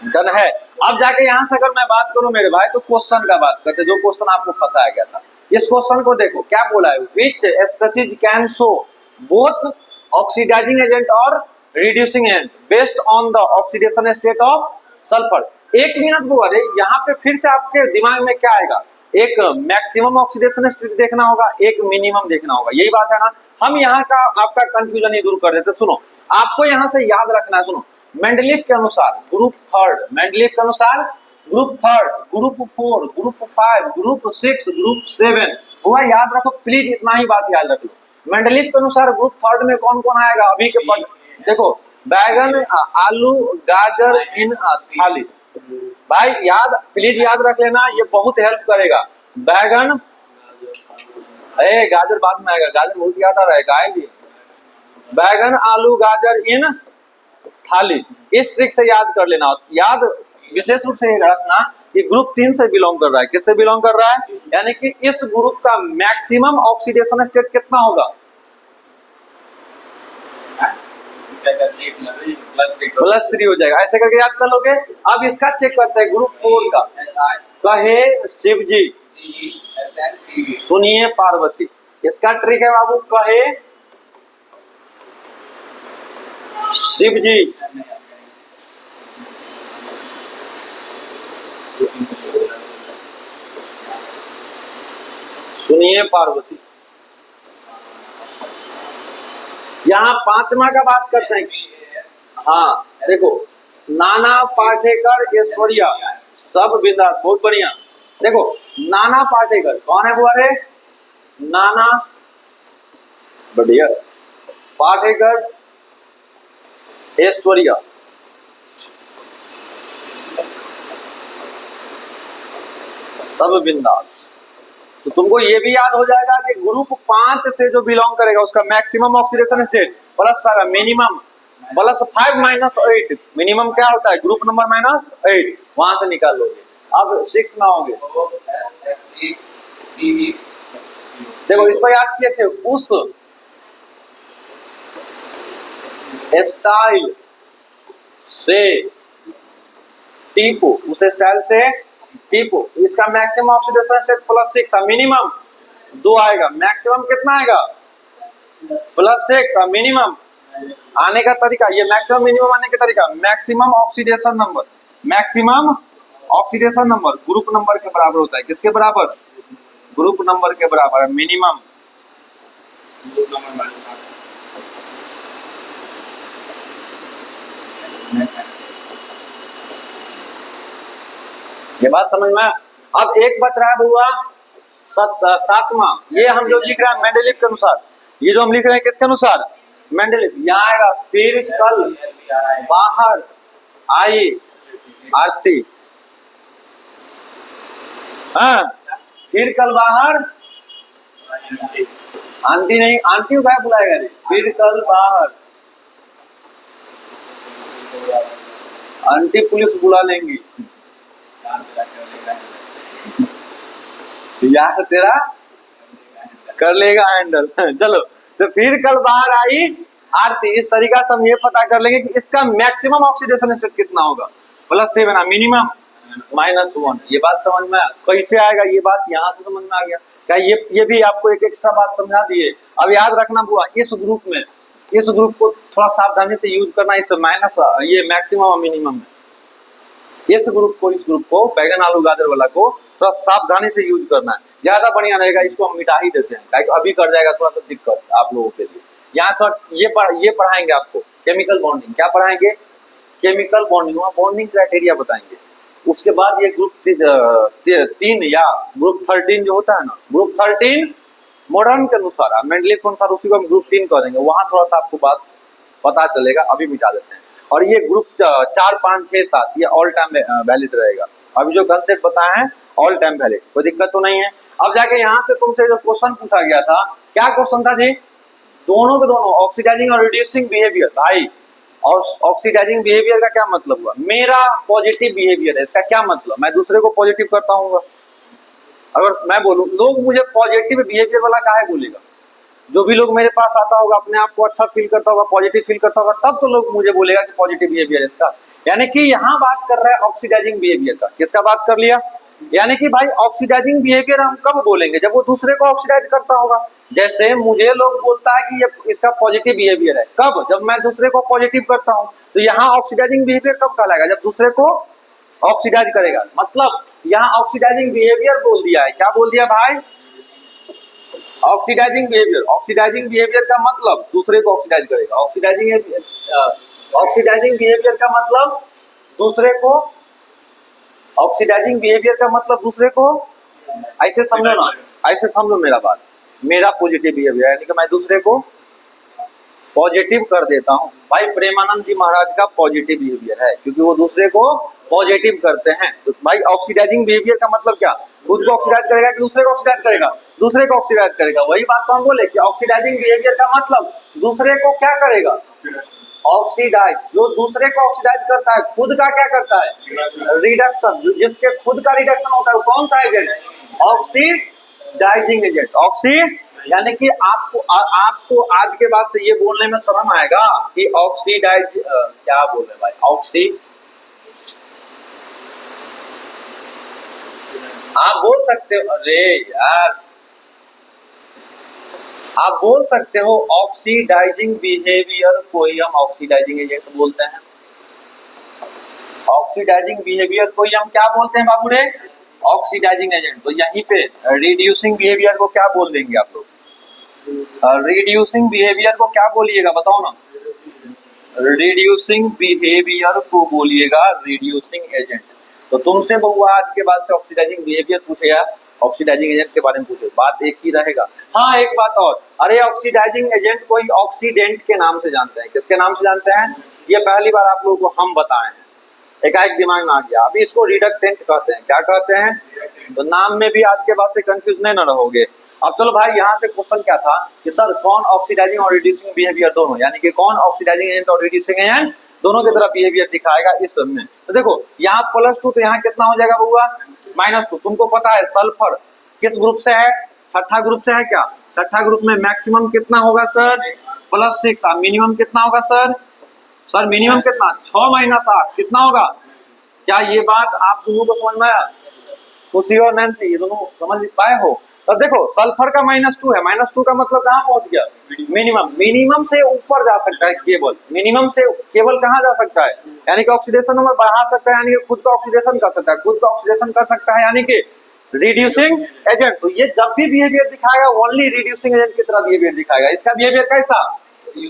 डन है। अब जाके यहाँ से अगर मैं बात करूं मेरे भाई, तो क्वेश्चन का बात करते, जो क्वेश्चन आपको फंसाया गया था। इस क्वेश्चन को देखो क्या बोला है, which species can show both oxidizing agent और reducing agent based on the oxidation state of sulphur. एक मिनट को, अरे यहाँ पे फिर से आपके दिमाग में क्या आएगा, एक मैक्सिमम ऑक्सीडेशन स्टेट देखना होगा, एक मिनिमम देखना होगा, यही बात है ना। हम यहाँ का आपका कंफ्यूजन ही दूर कर देते। सुनो, आपको यहाँ से याद रखना है, सुनो, मेंडलीफ के अनुसार ग्रुप थर्ड, मेंडलीफ के अनुसार group third, group 4, group 5, group 6, group 7 हुआ, याद रखो प्लीज, इतना ही बात याद रख लो। मेंडलीफ के अनुसार ग्रुप थर्ड में कौन कौन आएगा अभी के पढ़, देखो, बैगन, आलू, गाजर इन थाली। भाई याद, प्लीज याद रख लेना, ये बहुत हेल्प करेगा। बैगन, गाजर बाद में आएगा, गाजर बहुत याद आ रहा है, आएगी। बैगन, आलू, गाजर इन थाली, इस ट्रिक से याद कर लेना। याद विशेष रूप से ये रखना कि ग्रुप 3 से बिलोंग कर रहा है, किससे बिलोंग कर रहा है, यानी कि इस ग्रुप का मैक्सिमम ऑक्सीडेशन स्टेट कितना होगा, +3 हो जाएगा, ऐसे करके याद कर लोगे। अब इसका चेक करते हैं ग्रुप 4 का, कहे शिव जी सुनिए पार्वती, इसका ट्रिक है बाबू, कहे शिव जी सुनिए पार्वती। यहाँ 5वां का बात करते हैं। हाँ देखो, नाना पाटेकर, ऐश्वर्या, सब बिंदास, बहुत बढ़िया। देखो नाना पाटेकर कौन है वो, अरे नाना, बढ़िया, पाटेकर, ऐश्वर्या, सब बिंदास। तो तुमको ये भी याद हो जाएगा कि ग्रुप 5 से जो बिलोंग करेगा उसका maximum oxidation state +5, minimum +5 - 8, minimum क्या होता है, ग्रुप नंबर -8, वहां से निकाल लोगे। अब 6 में आओगे, देखो इस पर याद किए थे, उस स्टाइल से टीपो, उस स्टाइल से टीपो, इसका मैक्सिमम ऑक्सीडेशन स्टेट +6, मिनिमम 2 आएगा, मैक्सिमम कितना आएगा +6, मिनिमम आने का तरीका, ये मैक्सिमम मिनिमम आने का तरीका, maximum oxidation number, maximum oxidation number group number के बराबर होता है, किसके बराबर, ग्रुप नंबर के बराबर, मिनिमम ये बात समझ में। अब एक बच रहा है हुआ 7वां, ये हम जो लिख रहे हैं मेंडलीफ के अनुसार, ये जो हम लिख रहे हैं किसके अनुसार, मेंडलीफ। यहाँ आएगा, फिर कल बाहर आई आरती, हाँ फिर कल बाहर, आंटी नहीं, आंटी को क्या बुलाएगा रे, फिर कल बाहर, आंटी पुलिस बुला लेंगी, यार तेरा कर लेगा हैंडल। चलो, तो फिर कल बाहर आई आरती, इस तरीका से हम ये पता कर लेंगे कि इसका मैक्सिमम ऑक्सीडेशन स्टेट कितना होगा, +7, मिनिमम -1। ये बात समझ में कैसे आएगा, ये बात यहाँ से समझ में आ गया। क्या ये भी आपको एक एक्स्ट्रा बात समझा दिए। अब याद रखना बुआ, इस ग्रुप को थोड़ा सावधानी से यूज करना, इस माइनस ये मैक्सिमम और मिनिमम है। इस ग्रुप को बैगन आलू गाजर वाला को थोड़ा सावधानी से यूज करना है, ज्यादा बढ़िया रहेगा। इसको हम मिटा ही देते हैं, अभी कर जाएगा थोड़ा सा दिक्कत आप लोगों के लिए। यहाँ थोड़ा ये पढ़ाएंगे आपको केमिकल बॉन्डिंग। क्या पढ़ाएंगे? केमिकल बॉन्डिंग, बॉन्डिंग क्राइटेरिया बताएंगे। उसके बाद ये ग्रुप 3 या ग्रुप 13 जो होता है ना, ग्रुप 13 मॉडर्न के अनुसार, मेंडलीव के अनुसार उसी को हम ग्रुप 3 कह देंगे। वहां थोड़ा सा आपको बात पता चलेगा, अभी मिटा देते हैं। और ये ग्रुप 4, 5, 6, 7 ये ऑल टाइम वैलिड रहेगा। अभी जो कंसेप्ट बताए हैं ऑल टाइम वैलिड, कोई दिक्कत तो नहीं है। अब जाके यहाँ से तुमसे जो क्वेश्चन पूछा गया था, क्या क्वेश्चन था जी? दोनों के दोनों ऑक्सीडाइजिंग और रिड्यूसिंग बिहेवियर। भाई और ऑक्सीडाइजिंग बिहेवियर का क्या मतलब हुआ? मेरा पॉजिटिव बिहेवियर है, इसका क्या मतलब? मैं दूसरे को पॉजिटिव करता हूँ। अगर मैं बोलूँ, लोग मुझे पॉजिटिव बिहेवियर वाला काहे बोलेगा? जो भी लोग मेरे पास आता होगा, अपने आप को अच्छा फील करता होगा, पॉजिटिव फील करता होगा, तब तो लोग मुझे बोलेगा कि पॉजिटिव बिहेवियर है इसका। यानी कि यहाँ बात कर रहा है ऑक्सीडाइजिंग बिहेवियर का। किसका बात कर लिया? यानी कि भाई ऑक्सीडाइजिंग बिहेवियर हम कब बोलेंगे? जब वो दूसरे को ऑक्सीडाइज करता होगा। जैसे मुझे लोग बोलता है कि ये इसका पॉजिटिव बिहेवियर है, कब? जब मैं दूसरे को पॉजिटिव करता हूँ। तो यहाँ ऑक्सीडाइजिंग बिहेवियर कब कहलाएगा? जब दूसरे को ऑक्सीडाइज करेगा। मतलब यहाँ ऑक्सीडाइजिंग बिहेवियर बोल दिया है। क्या बोल दिया भाई? Oxidising behaviour. ऑक्सीडाइजिंग बिहेवियर का मतलब दूसरे को ऑक्सीडाइज करेगा। ऑक्सीडाइजिंग बिहेवियर का मतलब दूसरे को, ऑक्सीडाइजिंग बिहेवियर का मतलब दूसरे को, ऐसे समझो ना, ऐसे समझो मेरा बात। मेरा पॉजिटिव बिहेवियर यानी कि मैं दूसरे को पॉजिटिव कर देता हूँ। भाई प्रेमानंद जी महाराज का पॉजिटिव बिहेवियर है, क्योंकि वो दूसरे को पॉजिटिव करते हैं। तो भाई ऑक्सीडाइजिंग बिहेवियर का मतलब क्या? खुद को ऑक्सीडाइज करेगा कि दूसरे को ऑक्सीडाइज करेगा? दूसरे को ऑक्सीडाइज करेगा। वही बात तो हम बोले कि ऑक्सीडाइजिंग बिहेवियर का मतलब दूसरे को क्या करेगा? ऑक्सीडाइज। जो दूसरे को ऑक्सीडाइज करता है, खुद का क्या करता है? रिडक्शन। जिसके खुद का रिडक्शन होता है वो कौन सा एजेंट? Oxidising agent. ऑक्सी यानी कि आपको आज के बाद से ये बोलने में शर्म आएगा कि ऑक्सीडाइज क्या बोल रहे भाई? ऑक्सी आप बोल सकते हो, अरे यार आप बोल सकते हो ऑक्सीडाइजिंग बिहेवियर को ही हम ऑक्सीडाइजिंग एजेंट बोलते हैं। ऑक्सीडाइजिंग बिहेवियर को ही हम क्या बोलते हैं बाबू रे? Oxidising agent. तो यहीं पे रिड्यूसिंग बिहेवियर को क्या बोल देंगे आप लोग? रिड्यूसिंग बिहेवियर को क्या बोलिएगा बताओ ना? रिड्यूसिंग बिहेवियर को बोलिएगा रिड्यूसिंग एजेंट। तो तुमसे बहुआ आज के बाद से ऑक्सीडाइजिंग बिहेवियर पूछे या ऑक्सीडाइजिंग एजेंट के बारे में पूछे, बात एक ही रहेगा। हाँ एक बात और, अरे ऑक्सीडाइजिंग एजेंट को ही ऑक्सीडेंट के नाम से जानते हैं। किसके नाम से जानते हैं? ये पहली बार आप लोगों को हम बताए हैं, एकाएक दिमाग में आ गया। अभी इसको रिडक्टेंट कहते हैं। क्या कहते हैं? तो नाम में भी आज के बाद से कंफ्यूज नहीं न रहोगे। अब चलो भाई, यहाँ से क्वेश्चन क्या था कि सर कौन ऑक्सीडाइजिंग और रिड्यूसिंग बिहेवियर दोनों, यानी कि कौन ऑक्सीडाइजिंग एजेंट और रिड्यूसिंग एजेंट दोनों की तरफ बिहेवियर दिखाएगा इस सब में। तो देखो यहाँ +2, तो यहाँ कितना हो जाएगा बउआ? -2। तुमको पता है सल्फर किस ग्रुप से है? छठा ग्रुप से है। क्या छठा ग्रुप में मैक्सिमम कितना होगा सर? +6। मिनिमम कितना होगा सर? सर मिनिमम कितना? 6 - 8 कितना होगा? क्या ये बात आप दोनों को समझ में आया? खुशी और नैन्सी ये दोनों समझ पाए हो? अब देखो सल्फर का -2 है। -2 का मतलब कहाँ पहुंच गया? मिनिमम। मिनिमम से ऊपर जा सकता है केवल। मिनिमम से केवल कहाँ जा सकता है? यानी कि ऑक्सीडेशन नंबर बढ़ा सकता है, यानी कि खुद का ऑक्सीडेशन कर सकता है। खुद का ऑक्सीडेशन कर सकता है यानी कि रिड्यूसिंग एजेंट। तो ये जब भी बिहेवियर दिखाएगा ओनली रिड्यूसिंग एजेंट की तरह बिहेवियर दिखाएगा। इसका बिहेवियर कैसा?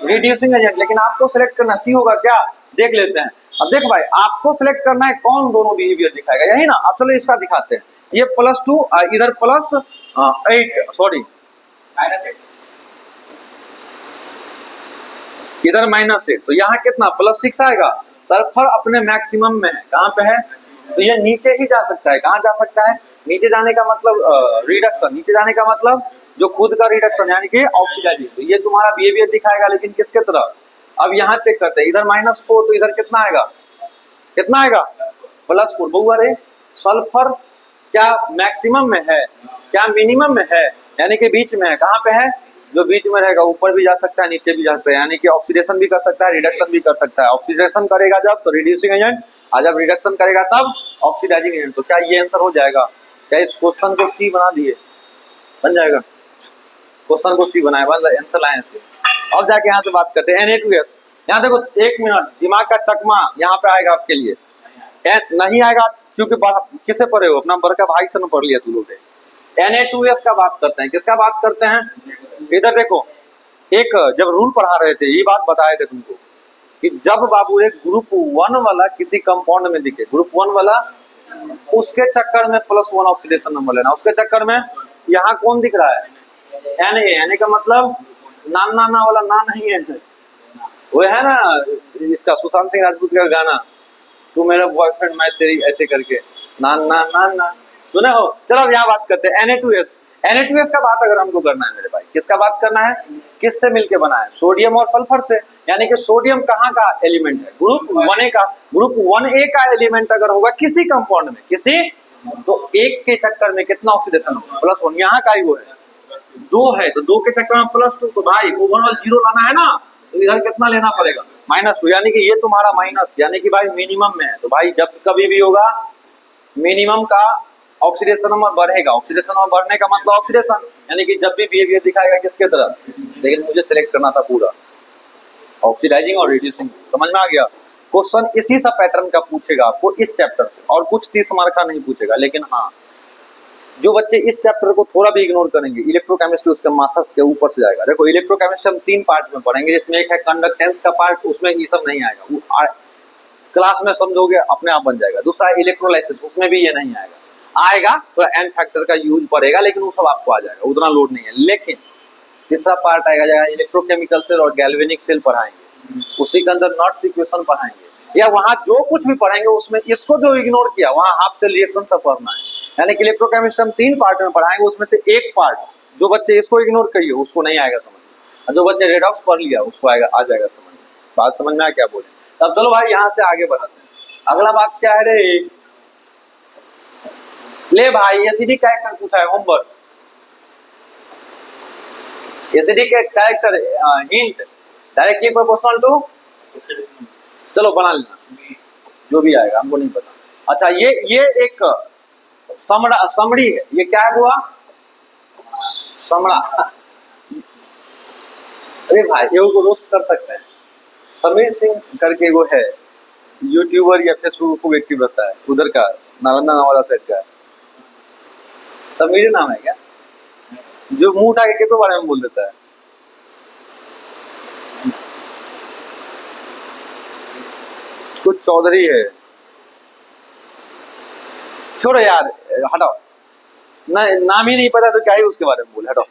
Reducing agent. लेकिन आपको सिलेक्ट करना सी होगा क्या? देख लेते हैं। अब देख भाई, आपको सिलेक्ट करना है कौन दोनों बिहेवियर दिखाएगा, यही ना। अब चलो इसका दिखाते हैं। ये +2 इधर +8 सॉरी इधर -8। तो यहाँ कितना? +6 आएगा। सल्फर अपने मैक्सिमम में है। कहाँ पे है? तो ये नीचे ही जा सकता है। कहाँ जा सकता है? नीचे जाने का मतलब रिडक्शन। नीचे जाने का मतलब जो खुद का रिडक्शन यानी कि ऑक्सीडाइजिंग। तो ये तुम्हारा बिहेवियर दिखाएगा, लेकिन किसके तरफ? अब यहाँ चेक करते हैं। इधर -4, तो इधर कितना आएगा? कितना आएगा? +4। बहुआ रे सल्फर क्या मैक्सिमम में है? क्या मिनिमम में है? यानी कि बीच में है। कहाँ पे है? जो बीच में रहेगा ऊपर भी जा सकता है, नीचे भी जा सकता है। यानी कि ऑक्सीडेशन भी कर सकता है, रिडक्शन भी कर सकता है। ऑक्सीडेशन करेगा जब तो रिड्यूसिंग एजेंट, और जब रिडक्शन करेगा तब ऑक्सीडाइजिंग एजेंट। तो क्या ये आंसर हो जाएगा? क्या इस क्वेश्चन को सी बना दिए? बन जाएगा। क्वेश्चन को सी बनाए, बन आंसर लाए सी। अब जाके यहाँ से बात करते हैं Na2S। यहाँ देखो 1 मिनट, दिमाग का चकमा यहाँ पे आएगा आपके लिए। नहीं आएगा क्योंकि किससे पढ़े हो, अपना बड़का भाई से न पढ़ लिया तू लोग। Na2S का बात करते हैं, किसका बात करते हैं? इधर देखो, एक जब रूल पढ़ा रहे थे ये बात बताए थे तुमको कि जब बाबू एक ग्रुप 1 वाला किसी कंपाउंड में दिखे, ग्रुप 1 वाला, उसके चक्कर में +1 ऑक्सीडेशन नंबर लेना। उसके चक्कर में यहाँ कौन दिख रहा है? Na का मतलब ना वाला ना नहीं है, वो है ना इसका सुशांत सिंह राजपूत का गाना, तू मेरा बॉयफ्रेंड मैं तेरी, ऐसे करके ना सुने हो। चलो अब यहाँ बात करते हैं Na2S का बात अगर हमको करना है मेरे भाई, किसका बात करना है? किससे मिलके बना है? सोडियम और सल्फर से। यानी कि सोडियम कहाँ का एलिमेंट है? ग्रुप 1A का। ग्रुप 1A का एलिमेंट अगर होगा किसी कंपाउंड में, किसी, तो 1 के चक्कर में कितना ऑक्सीडेशन होगा? +1। यहाँ का ही वो है 2 है, तो 2 के चक्कर में +2, तो भाई ओवरऑल 0 लाना है ना, तो इधर कितना लेना पड़ेगा? -2। यानी कि ये तुम्हारा माइनस, यानी कि भाई मिनिमम में है। तो भाई जब कभी भी होगा मिनिमम का ऑक्सीडेशन नंबर बढ़ेगा। ऑक्सीडेशन नंबर बढ़ने का मतलब ऑक्सीडेशन, यानी कि जब भी बिहेवियर दिखाएगा किसके तरफ, लेकिन मुझे सिलेक्ट करना था पूरा ऑक्सीडाइजिंग और रिड्यूसिंग। समझ में आ गया? क्वेश्चन इसी सा पैटर्न का पूछेगा आपको इस चैप्टर से, और कुछ 30 मार्क का नहीं पूछेगा। लेकिन हाँ, जो बच्चे इस चैप्टर को थोड़ा भी इग्नोर करेंगे, इलेक्ट्रोकेमिस्ट्री उसके माथा के ऊपर से जाएगा। देखो इलेक्ट्रोकेमिस्ट्री हम 3 पार्ट में पढ़ेंगे, जिसमें एक है कंडक्टेंस का पार्ट, उसमें ये सब नहीं आएगा, क्लास में समझोगे अपने आप बन जाएगा। दूसरा इलेक्ट्रोलाइसिस, उसमें भी ये नहीं आएगा थोड़ा एन फैक्टर का यूज पड़ेगा, लेकिन वो सब आपको आ जाएगा, उतना लोड नहीं है। लेकिन तीसरा पार्ट आएगा जहाँ इलेक्ट्रोकेमिकल सेल और गैल्वेनिक सेल पढ़ाएंगे, उसी के अंदर नॉट्स इक्वेशन पढ़ाएंगे, या वहाँ जो कुछ भी पढ़ेंगे उसमें इसको जो इग्नोर किया वहाँ हाफ सेल रिएक्शन सब पढ़ना है। यानी कि इलेक्ट्रोकेमिस्ट्री हम 3 पार्ट में पढ़ाएंगे, उसमें से एक पार्ट जो बच्चे इसको इग्नोर करिए उसको नहीं आएगा समझ में, और जो बच्चे रेडॉक्स पढ़ लिया उसको आएगा, आ जाएगा समझ में। बात समझ में आया क्या बोले? तब चलो भाई यहाँ से आगे बढ़ाते हैं। अगला बात क्या है रे? ले भाई एसिडिक कैरेक्टर पूछा है homework. Acidic character hint directly proportional to, चलो बना लेना जो भी आएगा, हमको नहीं पता। अच्छा ये एक समड़ी है, ये क्या हुआ? समड़ा। अरे भाई ये को रोस्ट कर सकते हैं। समीर सिंह करके वो है यूट्यूबर या फेसबुक को एक्टिव रहता है, उधर का नालंदा वाला साइड का। समीर नाम है क्या? जो मुंह उठा के तो बारे में बोल देता है। कुछ चौधरी है, छोड़ो यार, हटाओ, नाम ही नहीं पता तो क्या ही उसके बारे में बोले, हटाओ।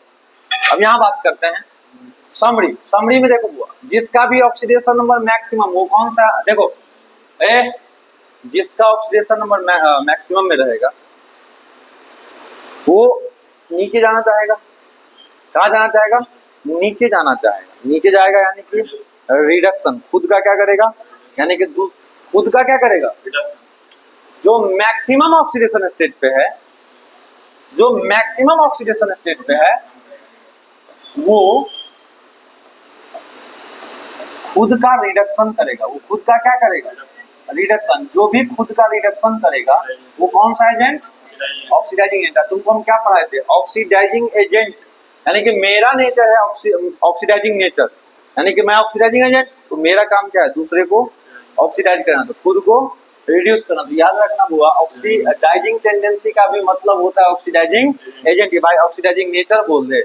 अब यहाँ बात करते हैं समड़ी में देखो हुआ जिसका भी ऑक्सीडेशन नंबर मैक्सिमम, वो कौन सा? देखो जिसका ऑक्सीडेशन नंबर मैक्सिमम में रहेगा वो नीचे जाना चाहेगा। कहाँ जाना चाहेगा? नीचे जाना चाहेगा। नीचे जाएगा यानी कि रिडक्शन, खुद का क्या करेगा? यानी कि खुद का क्या करेगा? जो मैक्सिमम ऑक्सीडेशन स्टेट पे है, जो मैक्सिमम ऑक्सीडेशन स्टेट पे है, वो खुद का रिडक्शन करेगा। वो खुद का क्या करेगा? रिडक्शन। जो भी खुद का रिडक्शन करेगा वो कौन सा एजेंट? Oxidising agent. तुमको हम क्या पढ़ाए थे? ऑक्सीडाइजिंग एजेंट, यानी कि मेरा नेचर है ऑक्सीडाइजिंग नेचर, यानी कि मैं ऑक्सीडाइजिंग एजेंट, तो मेरा काम क्या है? दूसरे को ऑक्सीडाइज करना, तो खुद को रिड्यूस करना। तो याद रखना हुआ ऑक्सीडाइजिंग टेंडेंसी का भी मतलब होता है ऑक्सीडाइजिंग एजेंट। भाई ऑक्सीडाइजिंग नेचर बोल दे,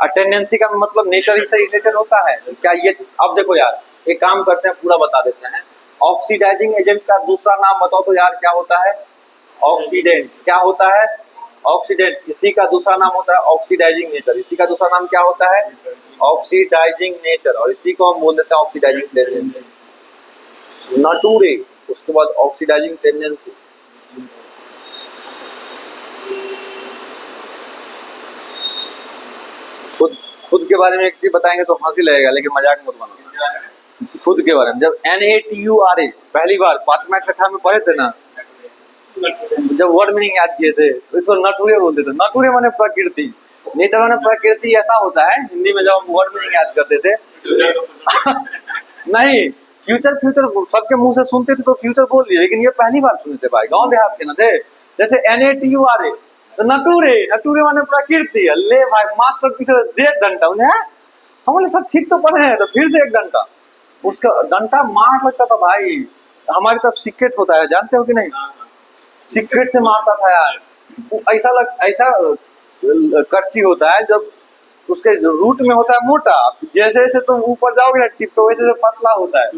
टेंडेंसी का मतलब नेचर ही से रिलेटेड होता है। क्या ये? अब देखो यार एक काम करते हैं, पूरा बता देते हैं। ऑक्सीडाइजिंग एजेंट का दूसरा नाम बताओ तो यार क्या होता है? ऑक्सीडेंट। क्या होता है? ऑक्सीडेंट। इसी का दूसरा नाम होता है ऑक्सीडाइजिंग नेचर। इसी का दूसरा नाम क्या होता है? Oxidising nature. और इसी को हम बोल देते हैं ऑक्सीडाइजिंग टेंडेंसी। नाटूरे, उसके बाद ऑक्सीडाइजिंग टेंडेंसी। खुद के बारे में एक चीज बताएंगे तो हंसी लगेगा, लेकिन मजाक मत बनाओ। खुद के बारे में जब NATURA पहली बार 5वीं 6वीं में पढ़े थे ना, जब वर्ड मीनिंग याद किए थे तो इसको नटूरे बोलते थे। नटूरे माने प्रकृति, नेचर माने प्रकृति। ऐसा होता है हिंदी में जब हम वर्ड मीनिंग याद करते थे नहीं, फ्यूचर सबके मुंह से सुनते थे तो फ्यूचर बोल दिए, लेकिन ये पहली बार सुने थे भाई, गांव देहात के ना थे। जैसे NATURA तो नटूरे नटूरे माने प्रकृति। ले भाई मास्टर पीछे दे डंडा उन्हें। हम बोले सब ठीक तो पढ़े हैं, तो फिर से एक डंडा। उसका डंडा मार लगता था भाई। हमारी तरफ सिक्केट होता है, जानते हो कि नहीं? सिक्केट से मारता था यार। वो ऐसा करची होता है, जब उसके रूट में होता है मोटा, जैसे जैसे तुम ऊपर जाओगे ना टिप, तो वैसे पतला होता है।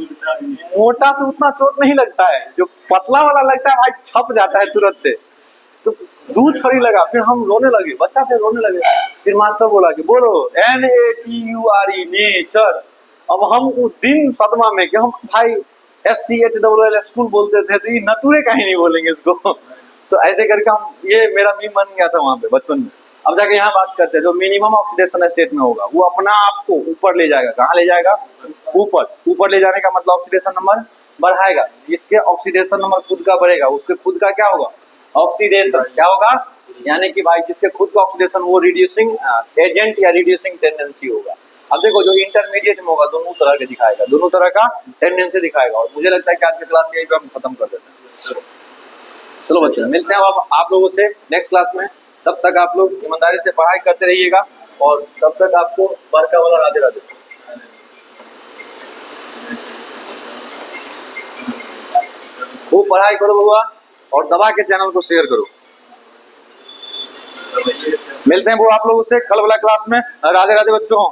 मोटा से उतना चोट नहीं लगता है, जो पतला वाला लगता है भाई छप जाता है तुरंत से। तो दूध छड़ी लगा, फिर हम रोने लगे, बच्चा से रोने लगे। फिर मास्टर बोला कि बोलो NATURE नेचर। अब हम उस दिन सदमा में कि हम भाई SCHLL स्कूल बोलते थे, तो ये नटूरे कहीं नहीं बोलेंगे इसको। तो ऐसे करके हम, ये मेरा मीम बन गया था वहां पे बचपन में। अब जाके यहाँ बात करते हैं, जो मिनिमम ऑक्सीडेशन स्टेट में होगा वो अपना आपको ऊपर ले जाएगा। कहाँ ले जाएगा? ऊपर। ऊपर ले जाने का मतलब ऑक्सीडेशन नंबर बढ़ाएगा। जिसके ऑक्सीडेशन नंबर खुद का बढ़ेगा, उसके खुद का क्या होगा? ऑक्सीडेशन। क्या होगा? यानी कि भाई जिसके खुद का ऑक्सीडेशन, वो रिड्यूसिंग एजेंट या रिड्यूसिंग टेंडेंसी होगा। अब देखो जो इंटरमीडिएट में होगा, दोनों तरह के दिखाएगा, दोनों तरह का टेंडेंसी दिखाएगा। और मुझे लगता है कि आज की क्लास यहीं पे हम खत्म कर देते हैं। चलो बच्चों, मिलते हैं अब आप लोगों से नेक्स्ट क्लास में। तब तक आप लोग ईमानदारी से पढ़ाई करते रहिएगा, और तब तक आपको बरका वाला राधे राधे। खूब पढ़ाई करो बउआ, और दबा के चैनल को शेयर करो। मिलते हैं वो आप लोगों से कल वाला क्लास में। राधे राधे बच्चों।